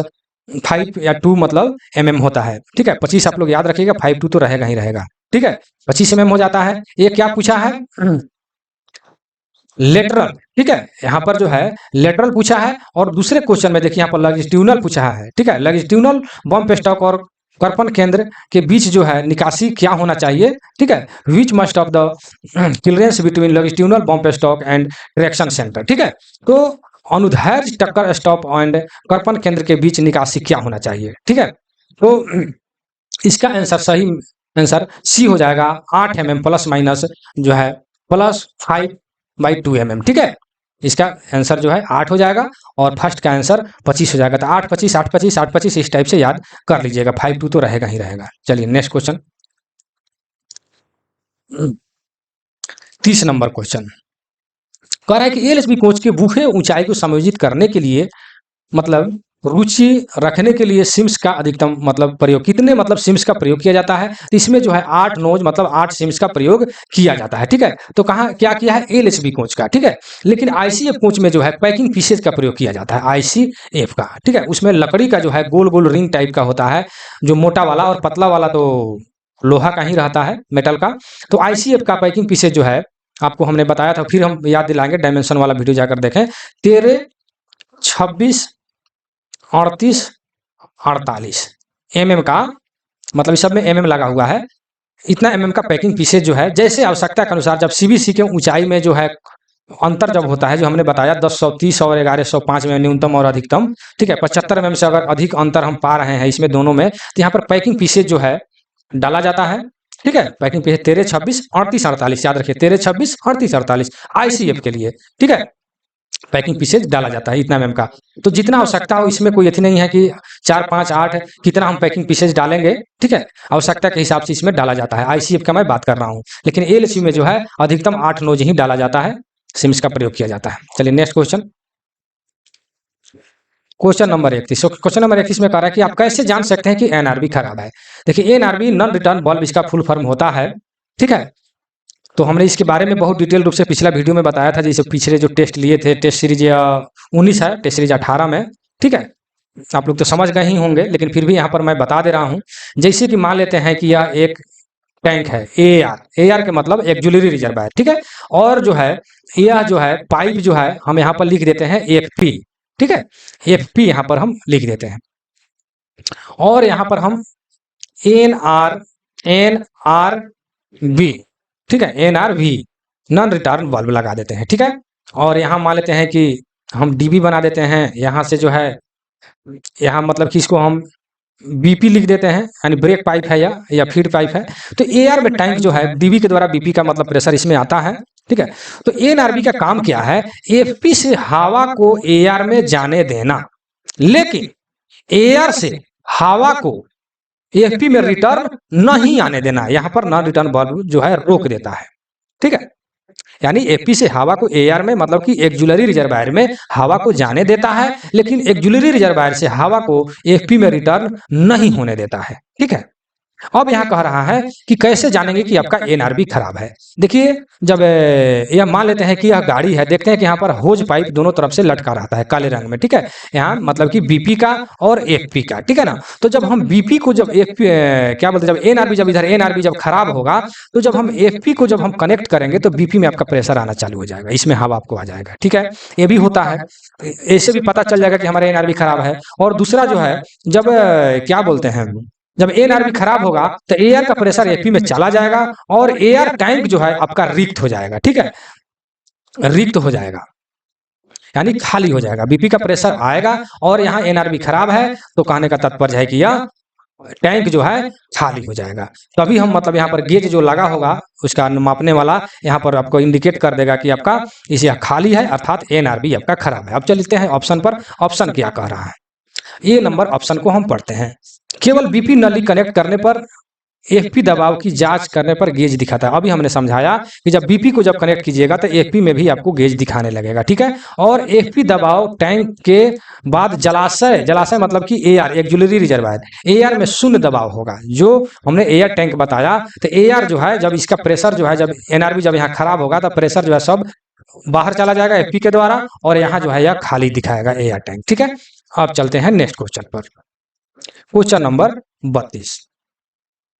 5 या 2 मतलब mm होता है, ठीक है। 25 आप लोग याद रखिएगा, 5 2 तो रहेगा ही रहेगा, ठीक है। 25 mm हो जाता है। ये क्या पूछा है, लेटरल, ठीक है। यहाँ पर जो है लेटरल पूछा है और दूसरे क्वेश्चन में देखिए यहाँ पर लॉन्जिट्यूडनल पूछा है, ठीक है। लॉन्जिट्यूडनल बम्प स्टॉक और कर्पन केंद्र के बीच जो है निकासी क्या होना चाहिए, ठीक है। Which must of the clearance between longitudinal bump stock and traction centre, ठीक है। तो अनुदैर्ध्य टक्कर स्टॉप एंड कर्पन केंद्र के बीच निकासी क्या होना चाहिए, ठीक है। तो इसका आंसर सही आंसर सी हो जाएगा, 8 mm प्लस माइनस जो है प्लस 5/2 mm, ठीक है। इसका आंसर जो है 8 हो जाएगा और फर्स्ट का आंसर 25 हो जाएगा। तो 8 25 8 25 8 25 इस टाइप से याद कर लीजिएगा, 5 2 तो रहेगा ही रहेगा। चलिए नेक्स्ट क्वेश्चन, 30 नंबर क्वेश्चन कह रहा है कि एलएसबी कोच के बूफे ऊंचाई को समायोजित करने के लिए मतलब रुचि रखने के लिए सिम्स का अधिकतम मतलब प्रयोग कितने मतलब सिम्स का प्रयोग किया जाता है। तो इसमें जो है 8 नोज मतलब 8 सिम्स का प्रयोग किया जाता है, ठीक है। तो कहाँ क्या किया है, एलएसबी कोच का, ठीक है। लेकिन आईसीएफ कोच में जो है पैकिंग पीसेज का प्रयोग किया जाता है, आईसीएफ का, ठीक है। उसमें लकड़ी का जो है गोल गोल रिंग टाइप का होता है, जो मोटा वाला और पतला वाला तो लोहा का ही रहता है, मेटल का। तो आईसीएफ का पैकिंग पीसेज जो है आपको हमने बताया था, फिर हम याद दिलाएंगे, डायमेंशन वाला वीडियो जाकर देखें। 13 26 38 48 mm का मतलब इस सब में mm लगा हुआ है। इतना mm का पैकिंग पीसेज जो है जैसे आवश्यकता के अनुसार जब सीबीसी के ऊंचाई में जो है अंतर जब होता है, जो हमने बताया 1030 और 1105 में न्यूनतम और अधिकतम, ठीक है, 75 mm से अगर अधिक अंतर हम पा रहे हैं इसमें दोनों में, तो यहाँ पर पैकिंग पीसेज जो है डाला जाता है। ठीक है, पैकिंग पीसेज 13, 26, 38, 48, याद रखिए 13, 26, 38, 48 आईसीएफ के लिए। ठीक है, पैकिंग पीसेज डाला जाता है इतना एमएम का। तो जितना आवश्यकता हो, इसमें कोई अथी नहीं है कि 4, 5, 8 कितना हम पैकिंग पीसेज डालेंगे। ठीक है, आवश्यकता के हिसाब से इसमें डाला जाता है। आईसीएफ का मैं बात कर रहा हूँ, लेकिन एलएसयू में जो है अधिकतम 8 नोज ही डाला जाता है, सिम्स का प्रयोग किया जाता है। चलिए next question, question number 31। Question number 31 में कह रहा है कि आप कैसे जान सकते हैं कि एनआरबी खराब है। देखिए एनआरबी नॉन रिटर्न बल्ब इसका फुल फॉर्म होता है। ठीक है, तो हमने इसके बारे में बहुत डिटेल रूप से पिछला वीडियो में बताया था, जैसे पिछले जो टेस्ट लिए थे, टेस्ट सीरीज 19 है, टेस्ट सीरीज 18 में। ठीक है, आप लोग तो समझ गए ही होंगे, लेकिन फिर भी यहाँ पर मैं बता दे रहा हूँ। जैसे कि मान लेते हैं कि यह एक टैंक है, एआर के मतलब एक्जुलरी रिजर्वायर। ठीक है, और जो है यह जो है पाइप जो है हम यहाँ पर लिख देते हैं एफपी। ठीक है, एफपी यहाँ पर हम लिख देते हैं, और यहाँ पर हम एनआरबी, ठीक है, एनआरवी नॉन रिटर्न वाल्व लगा देते हैं। ठीक है, और यहाँ मान लेते हैं कि हम डीबी बना देते हैं, यहाँ से जो है यहाँ मतलब कि इसको हम बीपी लिख देते हैं, यानी ब्रेक पाइप है या फीड पाइप है। तो एआर में टैंक जो है डीबी के द्वारा बीपी का मतलब प्रेशर इसमें आता है। ठीक है, तो एनआरबी का काम क्या है, एफपी से हवा को एआर में जाने देना, लेकिन एआर से हवा को एफपी में रिटर्न नहीं आने देना। यहाँ पर नॉन रिटर्न वाल्व जो है रोक देता है। ठीक है, यानी एफपी से हवा को एआर में मतलब कि एक्जुलरी रिजर्वायर में हवा को जाने देता है, लेकिन एक्जुलरी रिजर्वायर से हवा को एफपी में रिटर्न नहीं होने देता है। ठीक है, अब यहाँ कह रहा है कि कैसे जानेंगे कि आपका एनआरबी खराब है। देखिए जब यह मान लेते हैं कि यह गाड़ी है, देखते हैं कि यहाँ पर होज पाइप दोनों तरफ से लटका रहता है काले रंग में। ठीक है, यहाँ मतलब कि बीपी का और एफपी का। ठीक है ना, तो जब हम बीपी को जब एफपी क्या बोलते हैं, जब एनआरबी जब इधर एनआरबी जब खराब होगा, तो जब हम एफपी को जब हम कनेक्ट करेंगे तो बीपी में आपका प्रेशर आना चालू हो जाएगा, इसमें हवा आपको आ जाएगा। ठीक है, ये भी होता है, ऐसे भी पता चल जाएगा कि हमारा एनआरबी खराब है। और दूसरा जो है, जब क्या बोलते हैं, जब एनआरबी खराब होगा तो एआर का प्रेशर एफपी में चला जाएगा, और एआर टैंक जो है आपका रिक्त हो जाएगा। ठीक है, रिक्त हो जाएगा यानी खाली हो जाएगा, बीपी का प्रेशर आएगा और यहाँ एनआरबी खराब है, तो कहने का तात्पर्य है कि यह टैंक जो है खाली हो जाएगा। तभी हम मतलब यहाँ पर गेज जो लगा होगा उसका मापने वाला यहाँ पर आपको इंडिकेट कर देगा कि आपका इसे खाली है, अर्थात एनआरबी आपका खराब है। अब चलते हैं ऑप्शन पर, ऑप्शन क्या कह रहा है। ये नंबर ऑप्शन को हम पढ़ते हैं। केवल बीपी नली कनेक्ट करने पर एफपी दबाव की जांच करने पर गेज दिखाता है। अभी हमने समझाया कि जब बीपी को जब कनेक्ट कीजिएगा तो एफपी में भी आपको गेज दिखाने लगेगा। ठीक है, और एफपी दबाव टैंक के बाद जलाशय, जलाशय मतलब कि एआर एक्जुलरी रिजर्वायर, एआर में शून्य दबाव होगा। जो हमने एआर टैंक बताया, तो एआर जो है जब इसका प्रेशर जो है, जब एनआरबी जब यहाँ खराब होगा तो प्रेशर जो है सब बाहर चला जाएगा एफपी के द्वारा, और यहाँ जो है यह खाली दिखाएगा एआर टैंक। ठीक है, अब चलते हैं नेक्स्ट क्वेश्चन पर, क्वेश्चन नंबर 32।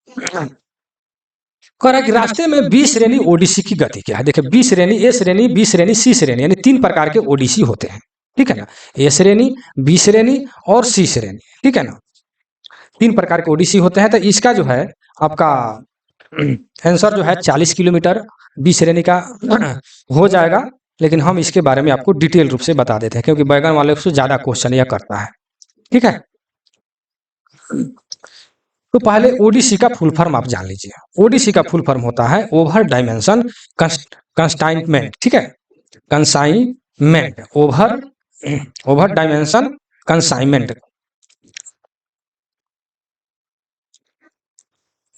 कह रहा है कि रास्ते में बी श्रेणी ओडीसी की गति क्या है। देखिए बी श्रेणी, ए श्रेणी, बी श्रेणी, सी श्रेणी, यानी 3 प्रकार के ओडीसी होते हैं। ठीक है ना, ए श्रेणी, बी श्रेणी और सी श्रेणी। ठीक है ना, 3 प्रकार के ओडीसी होते हैं। तो इसका जो है आपका आंसर जो है 40 किलोमीटर बी श्रेणी का हो जाएगा, लेकिन हम इसके बारे में आपको डिटेल रूप से बता देते हैं, क्योंकि बैगन वाले से ज्यादा क्वेश्चन यह करता है। ठीक है, तो पहले ओडीसी का फुल फॉर्म आप जान लीजिए। ओडीसी का फुल फॉर्म होता है ओवर डायमेंशन कंसाइनमेंट। ठीक है, कंसाइनमेंट, ओवर डायमेंशन कंसाइनमेंट।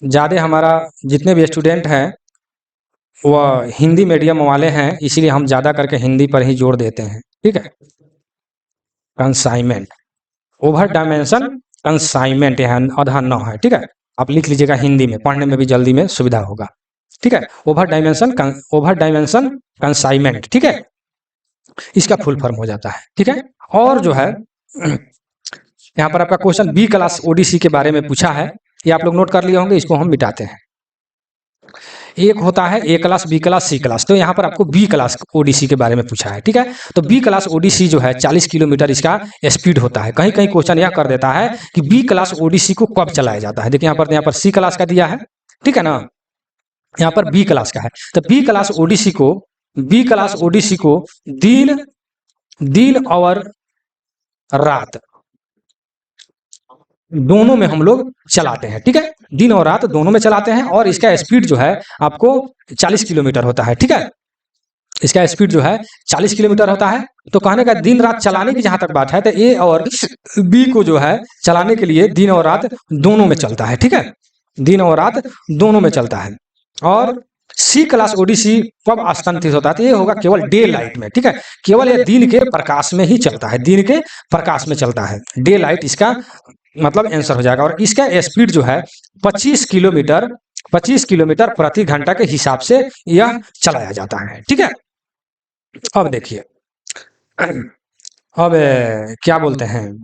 ज्यादा हमारा जितने भी स्टूडेंट हैं वह हिंदी मीडियम वाले हैं, इसीलिए हम ज्यादा करके हिंदी पर ही जोर देते हैं। ठीक है, कंसाइनमेंट, ओवर डायमेंशन कंसाइनमेंट, यहाँ आधा न है। ठीक है, आप लिख लीजिएगा हिंदी में, पढ़ने में भी जल्दी में सुविधा होगा। ठीक है, ओवर डायमेंशन कंसाइनमेंट। ठीक है, इसका फुल फॉर्म हो जाता है। ठीक है, और जो है यहाँ पर आपका क्वेश्चन बी क्लास ओडीसी के बारे में पूछा है, ये आप लोग नोट कर लिए होंगे, इसको हम मिटाते हैं। एक होता है ए क्लास, बी क्लास, सी क्लास, तो यहाँ पर आपको बी क्लास ओडीसी के बारे में पूछा है। ठीक है, तो बी क्लास ओडीसी जो है 40 किलोमीटर इसका स्पीड होता है। कहीं कहीं क्वेश्चन यह कर देता है कि बी क्लास ओडीसी को कब चलाया जाता है। देखिए यहाँ पर सी क्लास का दिया है। ठीक है ना, यहाँ पर बी क्लास का है, तो बी क्लास ओडीसी को बी क्लास ओडीसी को दिन दिन और रात दोनों में हम लोग चलाते हैं, ठीक है। दिन और रात दोनों में चलाते हैं और इसका स्पीड जो है आपको 40 किलोमीटर होता है, ठीक है। इसका स्पीड जो है 40 किलोमीटर होता है। तो कहने का दिन रात चलाने की जहां तक बात है तो ए और बी को जो है चलाने के लिए दिन और रात दोनों में चलता है, ठीक है। दिन और रात दोनों में चलता है। और सी क्लास ओडीसी कब स्थानांतरित होता है तो ये होगा केवल डे लाइट में, ठीक है। केवल ये दिन के प्रकाश में ही चलता है, दिन के प्रकाश में चलता है, डे लाइट इसका मतलब आंसर हो जाएगा। और इसका स्पीड जो है 25 किलोमीटर प्रति घंटा के हिसाब से यह चलाया जाता है, ठीक है। अब देखिए, अब क्या बोलते हैं,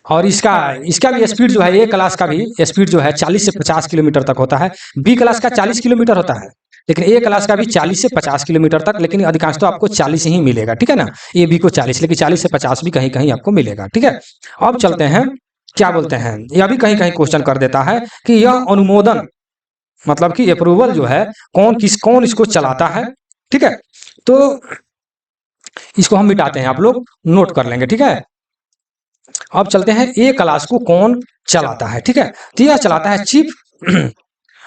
और इसका इसका भी स्पीड जो है ए क्लास का भी स्पीड जो है 40 से 50 किलोमीटर तक होता है। बी क्लास का 40 किलोमीटर होता है, लेकिन ए क्लास का भी 40 से 50 किलोमीटर तक, लेकिन अधिकांश तो आपको 40 ही मिलेगा, ठीक है ना। ए बी को 40, लेकिन 40 से 50 भी कहीं कहीं आपको मिलेगा, ठीक है। अब चलते हैं, क्या बोलते हैं, यह भी कहीं कहीं क्वेश्चन कर देता है कि यह अनुमोदन मतलब कि अप्रूवल जो है कौन इसको चलाता है, ठीक है। तो इसको हम मिटाते हैं, आप लोग नोट कर लेंगे, ठीक है। अब चलते हैं ए क्लास को कौन चलाता है, ठीक है। तो यह चलाता है chief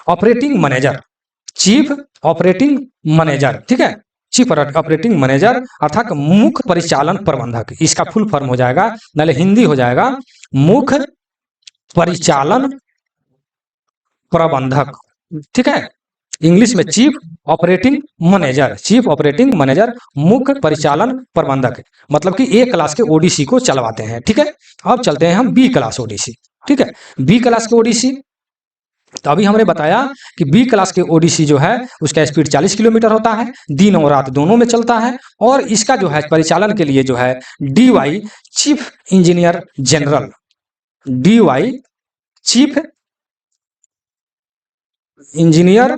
operating manager, chief operating manager, ठीक है। चीफ ऑपरेटिंग मैनेजर अर्थात मुख्य परिचालन प्रबंधक, इसका फुल फॉर्म हो जाएगा, नाले हिंदी हो जाएगा मुख्य परिचालन प्रबंधक, ठीक है। इंग्लिश में chief operating manager, chief operating manager मुख्य परिचालन प्रबंधक, मतलब कि ए क्लास के ओडीसी को चलवाते हैं, ठीक है। अब चलते हैं हम बी क्लास ओडीसी, ठीक है। बी क्लास के ओडीसी, तो अभी हमने बताया कि बी क्लास के ओडीसी जो है उसका स्पीड 40 किलोमीटर होता है, दिन और रात दोनों में चलता है। और इसका जो है परिचालन के लिए जो है DY chief engineer general, DY chief engineer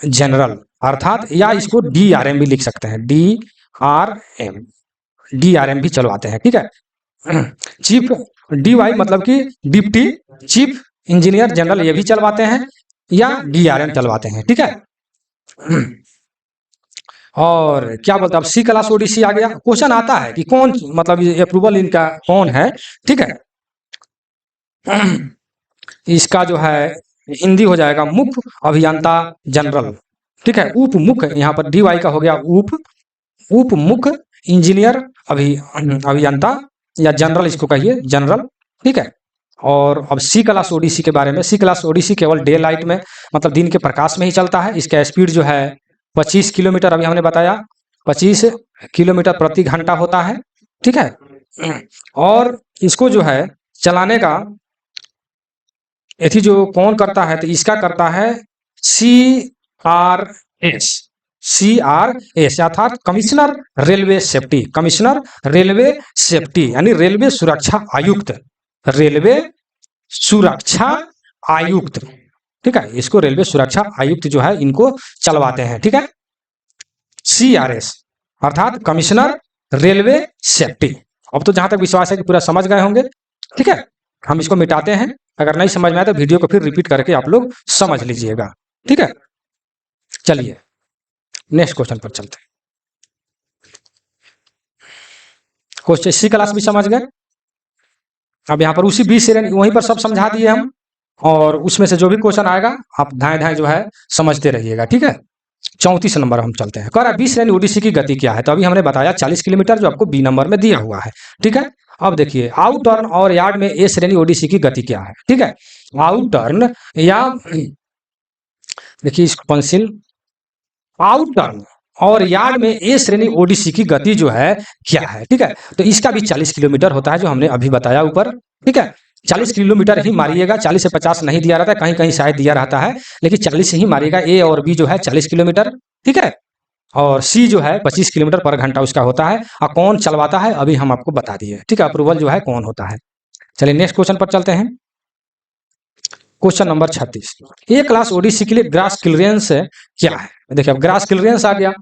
general अर्थात, या इसको डीआरएम भी लिख सकते हैं, डीआरएम, डीआरएम भी चलवाते हैं, ठीक है। चीफ डीवाई मतलब कि डिप्टी चीफ इंजीनियर जनरल ये भी चलवाते हैं, या डीआरएम चलवाते हैं, ठीक है। और क्या बोलते हैं, अब सी क्लास ओडीसी आ गया। क्वेश्चन आता है कि कौन मतलब अप्रूवल इनका कौन है, ठीक है। इसका जो है हिंदी हो जाएगा मुख्य अभियंता जनरल, ठीक है। उप मुख्य, यहाँ पर डीवाई का हो गया उप मुख्य इंजीनियर अभियंता, या जनरल इसको कहिए जनरल, ठीक है। और अब सी क्लास ओडीसी के बारे में, सी क्लास ओडीसी केवल डे लाइट में मतलब दिन के प्रकाश में ही चलता है। इसका स्पीड जो है 25 किलोमीटर, अभी हमने बताया 25 किलोमीटर प्रति घंटा होता है, ठीक है। और इसको जो है चलाने का यदि जो कौन करता है तो इसका करता है CRS, CRS अर्थात commissioner railway safety, commissioner railway safety यानी रेलवे सुरक्षा आयुक्त, रेलवे सुरक्षा आयुक्त, ठीक है। इसको रेलवे सुरक्षा आयुक्त जो है इनको चलवाते हैं, ठीक है। CRS अर्थात कमिश्नर रेलवे सेफ्टी। अब तो जहां तक विश्वास है कि पूरा समझ गए होंगे, ठीक है। हम इसको मिटाते हैं, अगर नहीं समझ में आए तो वीडियो को फिर रिपीट करके आप लोग समझ लीजिएगा, ठीक है। चलिए नेक्स्ट क्वेश्चन पर चलते हैं। क्वेश्चन सी क्लास भी समझ गए। अब यहाँ पर उसी 20 श्रेणी वहीं पर सब समझा दिए हम, और उसमें से जो भी क्वेश्चन आएगा आप धाए धाए जो है समझते रहिएगा, ठीक है। 34 नंबर हम चलते हैं। कह रहा है 20 श्रेणी ओडीसी की गति क्या है, तो अभी हमने बताया 40 किलोमीटर जो आपको बी नंबर में दिया हुआ है, ठीक है। अब देखिए आउट टर्न और यार्ड में ए श्रेणी ओडीसी की गति क्या है, ठीक है। आउट टर्न या देखिए इसको पेंसिल, आउट टर्न और यार्ड में ए श्रेणी ओडीसी की गति जो है क्या है, ठीक है। तो इसका भी 40 किलोमीटर होता है जो हमने अभी बताया ऊपर, ठीक है। 40 किलोमीटर ही मारिएगा, 40 से 50 नहीं दिया रहता है, कहीं कहीं शायद दिया रहता है, लेकिन 40 ही मारिएगा। ए और बी जो है 40 किलोमीटर, ठीक है। और सी जो है 25 किलोमीटर पर घंटा उसका होता है। और कौन चलवाता है अभी हम आपको बता दिए, ठीक है। अप्रूवल जो है कौन होता है। चलिए नेक्स्ट क्वेश्चन पर चलते हैं। क्वेश्चन नंबर 36, ए क्लास ओडीसी के लिए ग्रास क्लियरेंस क्या है। देखिए अब ग्रास क्लियरेंस आ गया,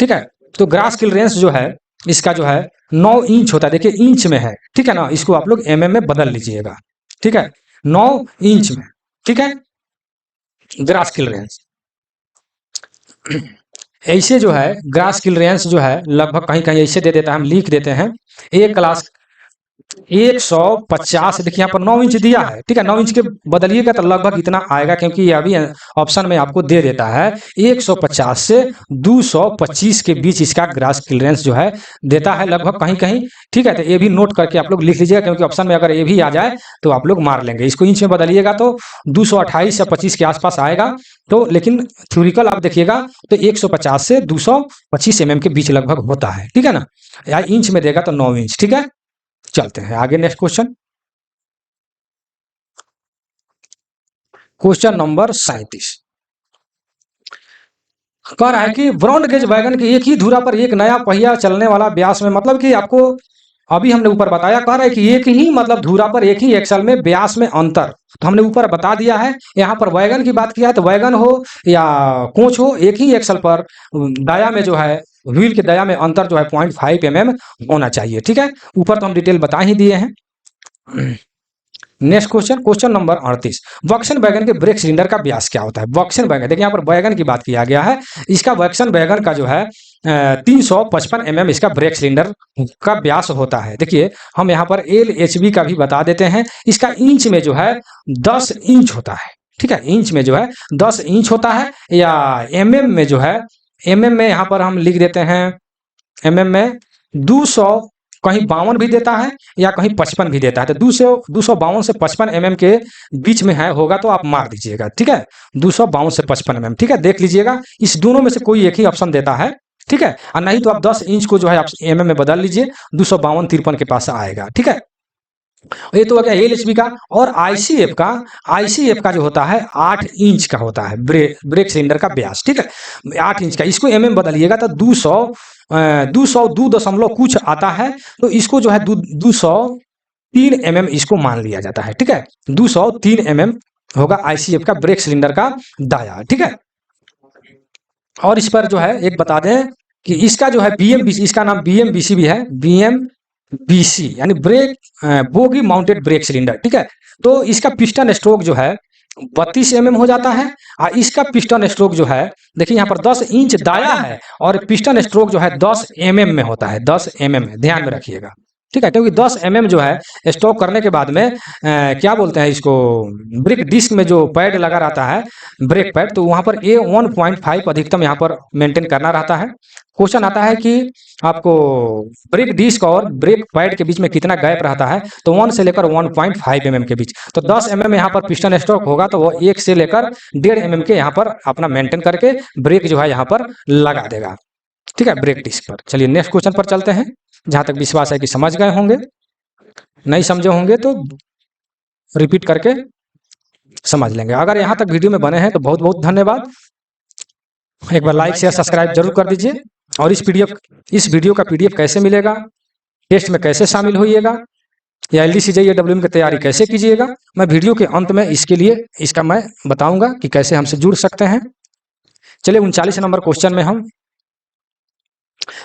ठीक है। तो ग्रास क्लियरेंस जो है इसका जो है 9 इंच होता है, देखिए इंच में है, ठीक है ना। इसको आप लोग mm में बदल लीजिएगा, ठीक है। 9 इंच में, ठीक है, ग्रास क्लियरेंस। ऐसे जो है ग्रास क्लियरेंस जो है लगभग कहीं कहीं ऐसे दे देता है, हम लिख देते हैं एक क्लास 150। देखिए यहाँ पर 9 इंच दिया है, ठीक है, 9 इंच के बदलिएगा तो लगभग इतना आएगा, क्योंकि ये अभी ऑप्शन में आपको दे देता है 150 से 225 के बीच इसका ग्रास क्लियरेंस जो है देता है लगभग कहीं कहीं, ठीक है। तो ये भी नोट करके आप लोग लिख लीजिएगा, क्योंकि ऑप्शन में अगर ये भी आ जाए तो आप लोग मार लेंगे। इसको इंच में बदलिएगा तो 228 या 25 के आसपास आएगा। तो लेकिन थ्योरिकल आप देखिएगा तो 150 से 225 के बीच लगभग होता है, ठीक है ना। या इंच में देगा तो 9 इंच, ठीक है। चलते हैं आगे, नेक्स्ट क्वेश्चन, क्वेश्चन नंबर 37 कह रहा है कि ब्रॉड गेज वैगन के एक ही धुरा पर एक नया पहिया चलने वाला व्यास में, मतलब कि आपको अभी हमने ऊपर बताया, कह रहा है कि एक ही मतलब धुरा पर एक ही एक्सल में व्यास में अंतर, तो हमने ऊपर बता दिया है। यहाँ पर वैगन की बात किया है तो वैगन हो या कोच हो, एक ही एक्सल पर दाया में जो है व्हील के दाया में अंतर जो है 0.5 mm होना चाहिए, ठीक है। ऊपर तो हम डिटेल बता ही दिए हैं। Next question, question number 38, BOXN wagon के ब्रेक सिलेंडर का व्यास क्या होता है। वॉक्सन वैगन, देखिए यहाँ पर वैगन की बात किया गया है, इसका वॉक्सन वैगन का जो है 355 mm इसका ब्रेक सिलेंडर का व्यास होता है। देखिए हम यहाँ पर LHB का भी बता देते हैं, इसका इंच में जो है 10 इंच होता है, ठीक है, इंच में जो है 10 इंच होता है, या mm में जो है, mm में यहाँ पर हम लिख देते हैं, mm में 200 कहीं 52 भी देता है या कहीं 55 भी देता है, तो 252 से 55 mm के बीच में है होगा तो आप मार दीजिएगा, ठीक है, 252 से 55 mm, ठीक है। देख लीजिएगा इस दोनों में से कोई एक ही ऑप्शन देता है, ठीक है, और नहीं तो आप 10 इंच को जो है आप mm में बदल लीजिए, 252-53 के पास आएगा, ठीक है। ये तो हो गया LHB का। और आईसीएफ का जो होता है 8 इंच का होता है ब्रेक सिलेंडर का व्यास, ठीक है, 8 इंच का। इसको mm बदलिएगा तो 202 दशमलव कुछ आता है, तो इसको जो है 203 mm इसको मान लिया जाता है, ठीक है, 203 mm होगा आईसीएफ का ब्रेक सिलेंडर का दाया, ठीक है। और इस पर जो है एक बता दें कि इसका जो है BMBC, इसका नाम BMBC भी है, BMBC यानी brake bogie mounted brake cylinder, ठीक है। तो इसका पिस्टन स्ट्रोक जो है 32 mm हो जाता है, और इसका पिस्टन स्ट्रोक जो है, देखिए यहाँ पर 10 इंच दाया है और पिस्टन स्ट्रोक जो है 10 mm में होता है, 10 mm में ध्यान में रखिएगा, ठीक है, क्योंकि 10 mm जो है स्टॉक करने के बाद में क्या बोलते हैं इसको, ब्रेक डिस्क में जो पैड लगा रहता है ब्रेक पैड, तो वहां पर A1.5 अधिकतम यहाँ पर मेंटेन करना रहता है। क्वेश्चन आता है कि आपको ब्रेक डिस्क और ब्रेक पैड के बीच में कितना गैप रहता है, तो 1 से लेकर 1.5 mm के बीच, तो 10 mm यहाँ पर पिस्टन स्ट्रोक होगा तो वो 1 से लेकर 1.5 mm के यहाँ पर अपना मेंटेन करके ब्रेक जो है यहाँ पर लगा देगा, ठीक है, ब्रेक डिस्क पर। चलिए नेक्स्ट क्वेश्चन पर चलते हैं, जहां तक विश्वास है कि समझ गए होंगे, नहीं समझे होंगे तो रिपीट करके समझ लेंगे। अगर यहाँ तक वीडियो में बने हैं तो बहुत बहुत धन्यवाद, एक बार लाइक शेयर सब्सक्राइब जरूर कर दीजिए। और इस वीडियो का PDF कैसे मिलेगा, टेस्ट में कैसे शामिल होइएगा, या LDC JEE की तैयारी कैसे कीजिएगा, मैं वीडियो के अंत में इसके लिए इसका मैं बताऊंगा कि कैसे हमसे जुड़ सकते हैं। चलिए 39 नंबर क्वेश्चन में हम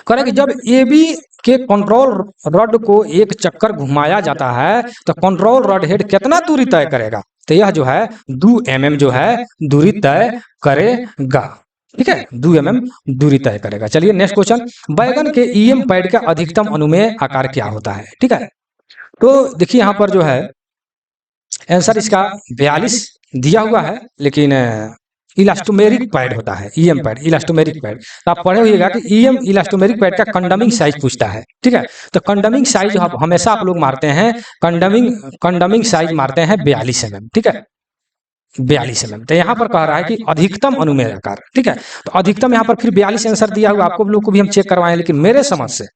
करें कि जब AB के कंट्रोल रॉड को एक चक्कर घुमाया जाता है तो कंट्रोल रॉड हेड कितना दूरी तय करेगा, तो यह जो है 2 mm जो है दूरी तय करेगा, ठीक है, 2 mm दूरी तय करेगा। चलिए नेक्स्ट क्वेश्चन, बैगन के EM पैड का अधिकतम अनुमेय आकार क्या होता है, ठीक है। तो देखिए यहाँ पर जो है आंसर इसका 42 दिया हुआ है, लेकिन इलास्टोमेरिक पैड होता है, EM पैड, इलास्टोमेरिक पैड। तो आप पढ़े होइएगा कि EM इलास्टोमेरिक पैड का कंडमिंग साइज पूछता है, ठीक है। तो कंडमिंग साइज हमेशा आप लोग मारते हैं, कंडमिंग साइज मारते हैं 42 mm, ठीक है, 42 mm। तो यहाँ पर कह रहा है कि अधिकतम अनुमेय आकार, ठीक है, तो अधिकतम यहाँ पर फिर 42 आंसर दिया हुआ, आपको लोग को भी हम चेक करवाए, लेकिन मेरे समझ से,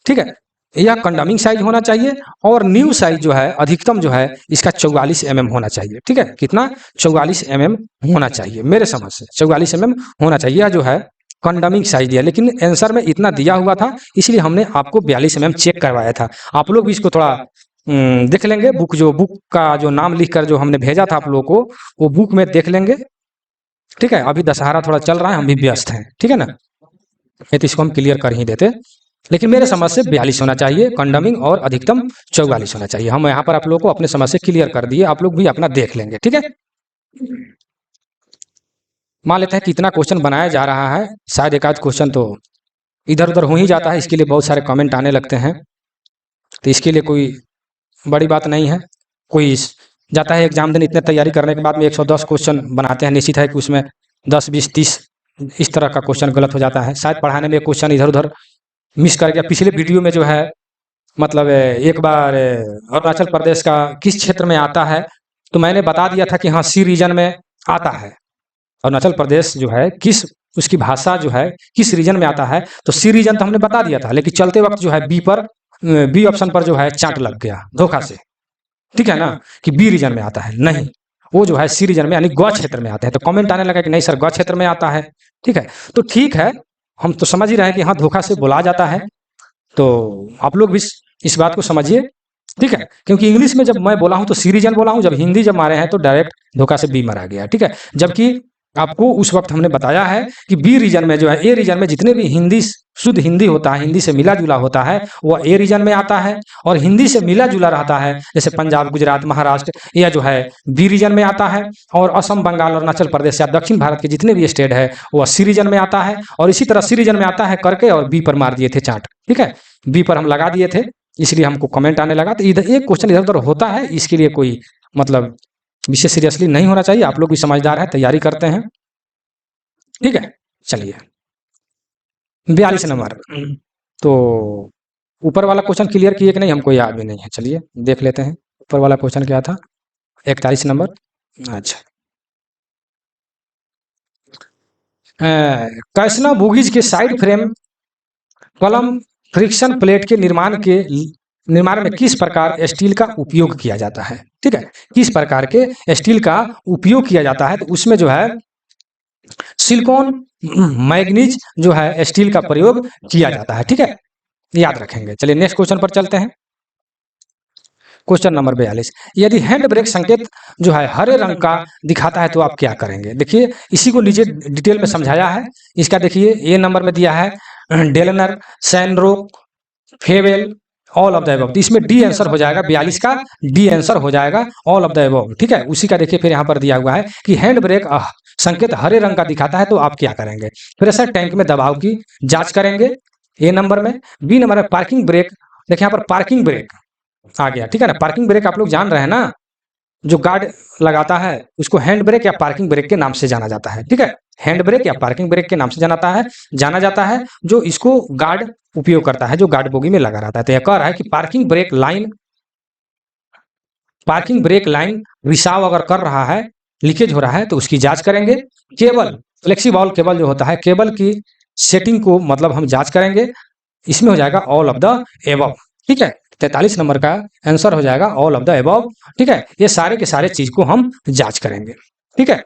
ठीक है, यह कंडमिंग साइज होना चाहिए, और न्यू साइज जो है अधिकतम जो है इसका 44 mm होना चाहिए, ठीक है, कितना 44 mm होना चाहिए, मेरे समझ से 44 mm होना चाहिए, यह जो है कंडमिंग साइज दिया, लेकिन आंसर में इतना दिया हुआ था इसलिए हमने आपको 42 mm चेक करवाया था। आप लोग भी इसको थोड़ा देख लेंगे, बुक का जो नाम लिखकर जो हमने भेजा था आप लोगों को, वो बुक में देख लेंगे, ठीक है। अभी दशहरा थोड़ा चल रहा है, हम भी व्यस्त हैं, ठीक है ना, नहीं तो इसको हम क्लियर कर ही देते, लेकिन मेरे समझ से 42 होना चाहिए कंडमिंग, और अधिकतम 44 होना चाहिए। हम यहाँ पर आप लोगों को अपने समझ से क्लियर कर दिए, आप लोग भी अपना देख लेंगे, ठीक है। मान लेते हैं कितना क्वेश्चन बनाया जा रहा है, शायद एक आध क्वेश्चन तो इधर उधर हो ही जाता है, इसके लिए बहुत सारे कमेंट आने लगते हैं, तो इसके लिए कोई बड़ी बात नहीं है। कोई जाता है एग्जाम देने, इतने तैयारी करने के बाद में 110 क्वेश्चन बनाते हैं, निश्चित है कि उसमें 10 20 30 इस तरह का क्वेश्चन गलत हो जाता है, शायद पढ़ाने में क्वेश्चन इधर उधर मिस कर गया। पिछले वीडियो में जो है मतलब एक बार अरुणाचल प्रदेश का किस क्षेत्र में आता है, तो मैंने बता दिया था कि हाँ सी रीजन में आता है। अरुणाचल प्रदेश जो है किस उसकी भाषा जो है किस रीजन में आता है, तो सी रीजन तो हमने बता दिया था, लेकिन चलते वक्त जो है बी ऑप्शन पर जो है चांट लग गया धोखा से, ठीक है ना, कि बी रीजन में आता है, नहीं वो जो है सी रीजन में यानी गौ क्षेत्र में आता है। तो कमेंट आने लगा कि नहीं सर गौ क्षेत्र में आता है, ठीक है। तो ठीक है, हम तो समझ ही रहे हैं कि हाँ धोखा से बोला जाता है, तो आप लोग भी इस बात को समझिए, ठीक है। क्योंकि इंग्लिश में जब मैं बोला हूं तो सी रीजन बोला हूं, जब हिंदी जब मारे हैं तो डायरेक्ट धोखा से बी मारा गया, ठीक है। जबकि आपको उस वक्त हमने बताया है कि बी रीजन में जो है, ए रीजन में जितने भी हिंदी शुद्ध हिंदी होता है, हिंदी से मिला जुला होता है, वह ए रीजन में आता है, और हिंदी से मिला जुला रहता है जैसे पंजाब गुजरात महाराष्ट्र, यह जो है बी रीजन में आता है, और असम बंगाल अरुणाचल प्रदेश या दक्षिण भारत के जितने भी स्टेट है वह सी रीजन में आता है, और इसी तरह सी रीजन में आता है करके और बी पर मार दिए थे चांट, ठीक है। बी पर हम लगा दिए थे, इसलिए हमको कमेंट आने लगा। तो इधर एक क्वेश्चन इधर उधर होता है, इसके लिए कोई मतलब विशेष सीरियसली नहीं होना चाहिए, आप लोग भी समझदार है, तैयारी करते हैं, ठीक है। चलिए 42 नंबर, तो ऊपर वाला क्वेश्चन क्लियर किए कि नहीं हमको याद भी नहीं है, चलिए देख लेते हैं ऊपर वाला क्वेश्चन क्या था। 41 नंबर, अच्छा कैसना बुगीज के side frame column friction plate के निर्माण में किस प्रकार स्टील का उपयोग किया जाता है, ठीक है। किस प्रकार के स्टील का उपयोग किया जाता है, तो उसमें जो है सिलिकॉन मैग्नीज जो है स्टील का प्रयोग किया जाता है, ठीक है, याद रखेंगे। चलिए नेक्स्ट क्वेश्चन पर चलते हैं। क्वेश्चन नंबर 42, यदि हैंड ब्रेक संकेत जो है हरे रंग का दिखाता है तो आप क्या करेंगे। देखिए इसी को नीचे डिटेल में समझाया है, इसका देखिए ए नंबर में दिया है डेलनर, सैनरो, Fowell, all of the above, तो इसमें डी आंसर हो जाएगा, 42 का डी आंसर हो जाएगा ऑल ऑफ द अबव, ठीक है। उसी का देखिए फिर यहाँ पर दिया हुआ है कि हैंड ब्रेक संकेत हरे रंग का दिखाता है तो आप क्या करेंगे। प्रेशर टैंक में दबाव की जांच करेंगे, ए नंबर में। बी नंबर में पार्किंग ब्रेक, देखिए यहाँ पर पार्किंग ब्रेक आ गया, ठीक है ना। पार्किंग ब्रेक आप लोग जान रहे हैं ना, जो गार्ड लगाता है उसको हैंड ब्रेक या पार्किंग ब्रेक के नाम से जाना जाता है, ठीक है। हैंड ब्रेक या पार्किंग ब्रेक के नाम से जाना जाता है जो इसको गार्ड उपयोग करता है, जो गार्ड बोगी में लगा रहता है। तो यह कह रहा है कि पार्किंग ब्रेक लाइन रिसाव अगर कर रहा है, लीकेज हो रहा है, तो उसकी जांच करेंगे। केबल फ्लेक्सीबॉल केबल जो होता है, केबल की सेटिंग को मतलब हम जांच करेंगे, इसमें हो जाएगा ऑल ऑफ द एबव, ठीक है। 43 नंबर का आंसर हो जाएगा ऑल ऑफ द एबव, ठीक है। ये सारे के सारे चीज को हम जांच करेंगे, ठीक है।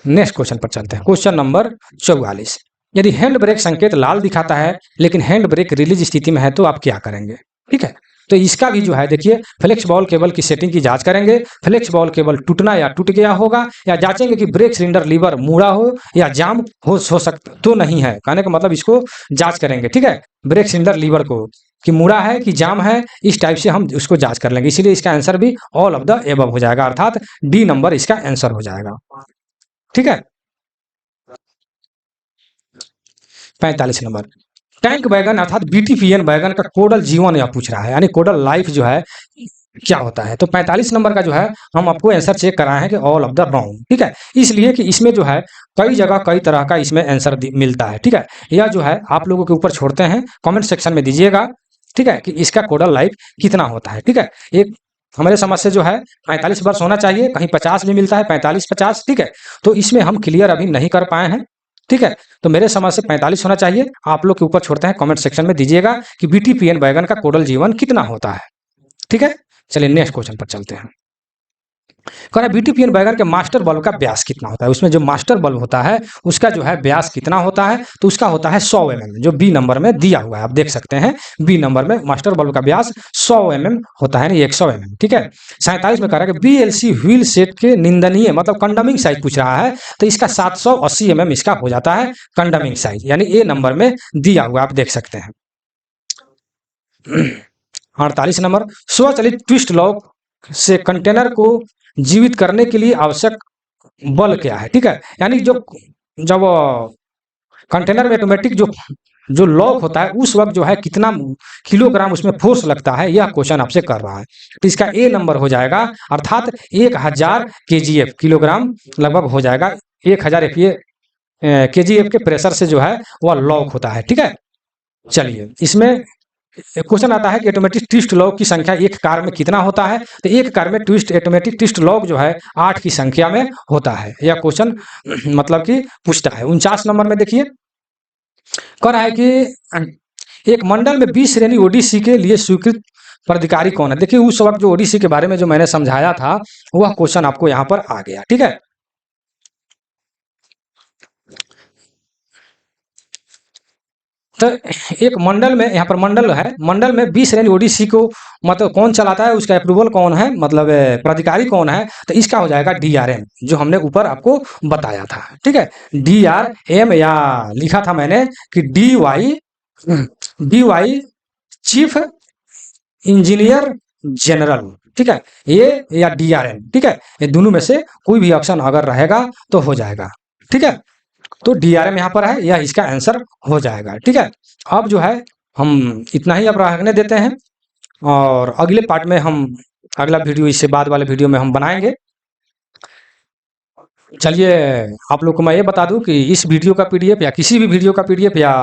नेक्स्ट क्वेश्चन पर चलते हैं। क्वेश्चन नंबर 44, यदि हैंड ब्रेक संकेत लाल दिखाता है लेकिन हैंड ब्रेक रिलीज स्थिति में है तो आप क्या करेंगे, ठीक है। तो इसका भी जो है देखिए फ्लेक्स बॉल केबल की सेटिंग की जांच करेंगे। फ्लेक्स बॉल केबल टूटना या टूट गया होगा, या जांचेंगे कि ब्रेक सिलेंडर लीवर मुड़ा हो या जाम हो सकता तो नहीं है, कहने का मतलब इसको जांच करेंगे, ठीक है। ब्रेक सिलेंडर लीवर को कि मुड़ा है कि जाम है, इस टाइप से हम उसको जांच कर लेंगे, इसीलिए इसका आंसर भी ऑल ऑफ द एबव हो जाएगा, अर्थात डी नंबर इसका आंसर हो जाएगा, ठीक है। 45 नंबर, टैंक बैगन अर्थात बीटीपीएन बैगन का कोडल जीवन यह पूछ रहा है, यानी कोडल लाइफ जो है क्या होता है। तो 45 नंबर का जो है हम आपको आंसर चेक कराए हैं कि ऑल ऑफ द रॉन्ग, ठीक है। इसलिए कि इसमें जो है कई जगह कई तरह का इसमें आंसर मिलता है, ठीक है। यह जो है आप लोगों के ऊपर छोड़ते हैं, कमेंट सेक्शन में दीजिएगा, ठीक है, कि इसका कोडल लाइफ कितना होता है, ठीक है। एक हमारे समझ से जो है 45 वर्ष होना चाहिए, कहीं 50 भी मिलता है, 45-50, ठीक है। तो इसमें हम क्लियर अभी नहीं कर पाए हैं, ठीक है। तो मेरे समझ से 45 होना चाहिए, आप लोग के ऊपर छोड़ते हैं, कमेंट सेक्शन में दीजिएगा कि बीटीपीएन बैगन का कोडल जीवन कितना होता है, ठीक है। चलिए नेक्स्ट क्वेश्चन पर चलते हैं। कह रहा है बीटीपीएन बैगन के मास्टर बल्ब का व्यास कितना होता है। उसमें जो मास्टर बल्ब होता है उसका जो है व्यास कितना होता है, तो उसका होता है 100 mm, जो बी नंबर में दिया हुआ है, आप देख सकते हैं बी नंबर में मास्टर बल्ब का व्यास 100 mm होता है, 100 mm, ठीक है। 47 में कह रहा है कि बीएलसी व्हील सेट के निंदनीय मतलब कंडमिंग साइज पूछ रहा है, तो इसका 780 mm इसका हो जाता है कंडमिंग साइज, यानी ए नंबर में दिया हुआ आप देख सकते हैं। 48 नंबर, स्वचालित ट्विस्ट लॉक से कंटेनर को जीवित करने के लिए आवश्यक बल क्या है, ठीक है। यानी जो जब कंटेनर में ऑटोमेटिक जो जो लॉक होता है उस वक्त जो है कितना किलोग्राम उसमें फोर्स लगता है, यह क्वेश्चन आपसे कर रहा है। तो इसका ए नंबर हो जाएगा, अर्थात 1000 केजीएफ, किलोग्राम लगभग हो जाएगा। 1000 केजीएफ के प्रेशर से जो है वह लॉक होता है। ठीक है, चलिए इसमें क्वेश्चन आता है कि ऑटोमेटिक ट्विस्ट लॉक की संख्या एक कार में कितना होता है। तो एक कार में ऑटोमेटिक ट्विस्ट लॉक जो है 8 की संख्या में होता है। यह क्वेश्चन मतलब कि पूछता है। 49 नंबर में देखिए, कह रहा है कि एक मंडल में 20 श्रेणी ओडीसी के लिए स्वीकृत प्राधिकारी कौन है। देखिए उस वक्त जो ओडीसी के बारे में जो मैंने समझाया था वह क्वेश्चन आपको यहाँ पर आ गया। ठीक है, तो एक मंडल में, यहाँ पर मंडल है, मंडल में 20 श्रेणी ओडीसी को मतलब कौन चलाता है, उसका अप्रूवल कौन है, मतलब प्राधिकारी कौन है। तो इसका हो जाएगा डीआरएम, जो हमने ऊपर आपको बताया था। ठीक है, डीआरएम, या लिखा था मैंने कि D Y chief engineer general. ठीक है, ये या डीआरएम। ठीक है, ये दोनों में से कोई भी ऑप्शन अगर रहेगा तो हो जाएगा। ठीक है, तो डीआरएम यहाँ पर है, यह इसका आंसर हो जाएगा। ठीक है, अब जो है हम इतना ही अब रहने देते हैं, और अगले पार्ट में हम अगला वीडियो, इससे बाद वाले वीडियो में हम बनाएंगे। चलिए आप लोग को मैं ये बता दूं कि इस वीडियो का पीडीएफ या किसी भी वीडियो का पीडीएफ या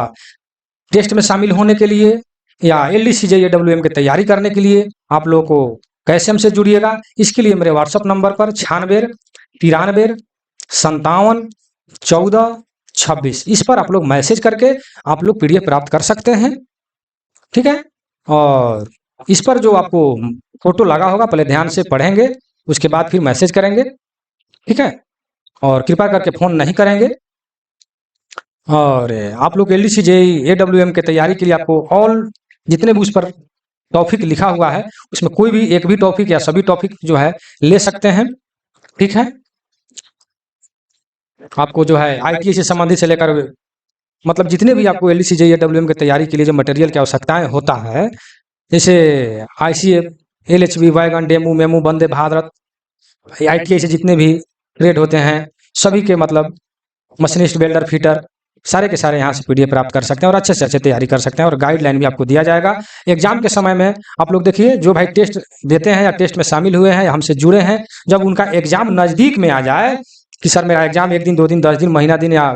टेस्ट में शामिल होने के लिए या LDCJEWM की तैयारी करने के लिए आप लोगों को कैसे हमसे जुड़िएगा। इसके लिए मेरे व्हाट्सअप नंबर पर 96 93 57 14 26 इस पर आप लोग मैसेज करके आप लोग पीडीएफ प्राप्त कर सकते हैं। ठीक है, और इस पर जो आपको फोटो लगा होगा पहले ध्यान से पढ़ेंगे, उसके बाद फिर मैसेज करेंगे। ठीक है, और कृपया करके फोन नहीं करेंगे। और आप लोग LDCJEWM की तैयारी के लिए आपको ऑल जितने भी उस पर टॉपिक लिखा हुआ है उसमें कोई भी एक भी टॉपिक या सभी टॉपिक जो है ले सकते हैं। ठीक है, आपको जो है ITA से संबंधित से लेकर मतलब जितने भी आपको LDCJEWM की तैयारी के लिए जो मटेरियल की आवश्यकताएं होता है, जैसे ICF, LHB, wagon, DEMU, MEMU, Vande Bharat, ITA से जितने भी ट्रेड होते हैं सभी के मतलब मशीनिस्ट, वेल्डर, फिटर, सारे के सारे यहाँ से पीडीएफ प्राप्त कर सकते हैं और अच्छे से अच्छे तैयारी कर सकते हैं, और गाइडलाइन भी आपको दिया जाएगा। एग्जाम के समय में आप लोग देखिए, जो भाई टेस्ट देते हैं या टेस्ट में शामिल हुए हैं या हमसे जुड़े हैं, जब उनका एग्जाम नज़दीक में आ जाए कि सर मेरा एग्जाम 1 दिन 2 दिन 10 दिन महीना दिन या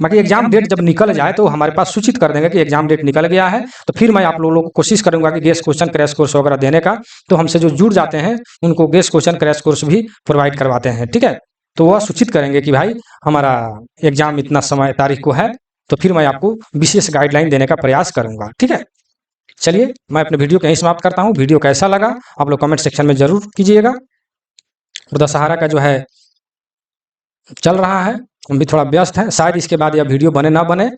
बाकी एग्जाम डेट जब निकल जाए तो हमारे पास सूचित कर देंगे कि एग्जाम डेट निकल गया है। तो फिर मैं आप लोगों को कोशिश करूंगा कि गेस्ट क्वेश्चन क्रैश कोर्स वगैरह देने का, तो हमसे जो जुड़ जाते हैं उनको गेस्ट क्वेश्चन क्रैश कोर्स भी प्रोवाइड करवाते हैं। ठीक है, तो वह सूचित करेंगे कि भाई हमारा एग्जाम इतना समय तारीख को है, तो फिर मैं आपको विशेष गाइडलाइन देने का प्रयास करूंगा। ठीक है, चलिए मैं अपने वीडियो को यहीं समाप्त करता हूँ। वीडियो कैसा लगा आप लोग कमेंट सेक्शन में जरूर कीजिएगा। और दशहरा का जो है चल रहा है, हम भी थोड़ा व्यस्त हैं, शायद इसके बाद यह वीडियो बने ना बने।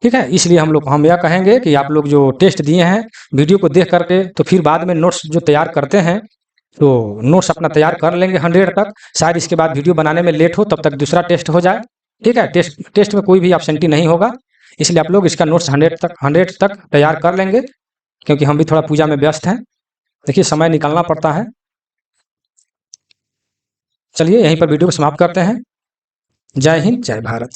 ठीक है, इसलिए हम यह कहेंगे कि आप लोग जो टेस्ट दिए हैं वीडियो को देख करके तो फिर बाद में नोट्स जो तैयार करते हैं तो नोट्स अपना तैयार कर लेंगे 100 तक। शायद इसके बाद वीडियो बनाने में लेट हो, तब तक दूसरा टेस्ट हो जाए। ठीक है, टेस्ट में कोई भी एब्सेंटी नहीं होगा, इसलिए आप लोग इसका नोट्स 100 तक तैयार कर लेंगे, क्योंकि हम भी थोड़ा पूजा में व्यस्त हैं। देखिए समय निकालना पड़ता है। चलिए यहीं पर वीडियो को समाप्त करते हैं। जय हिंद, जय भारत।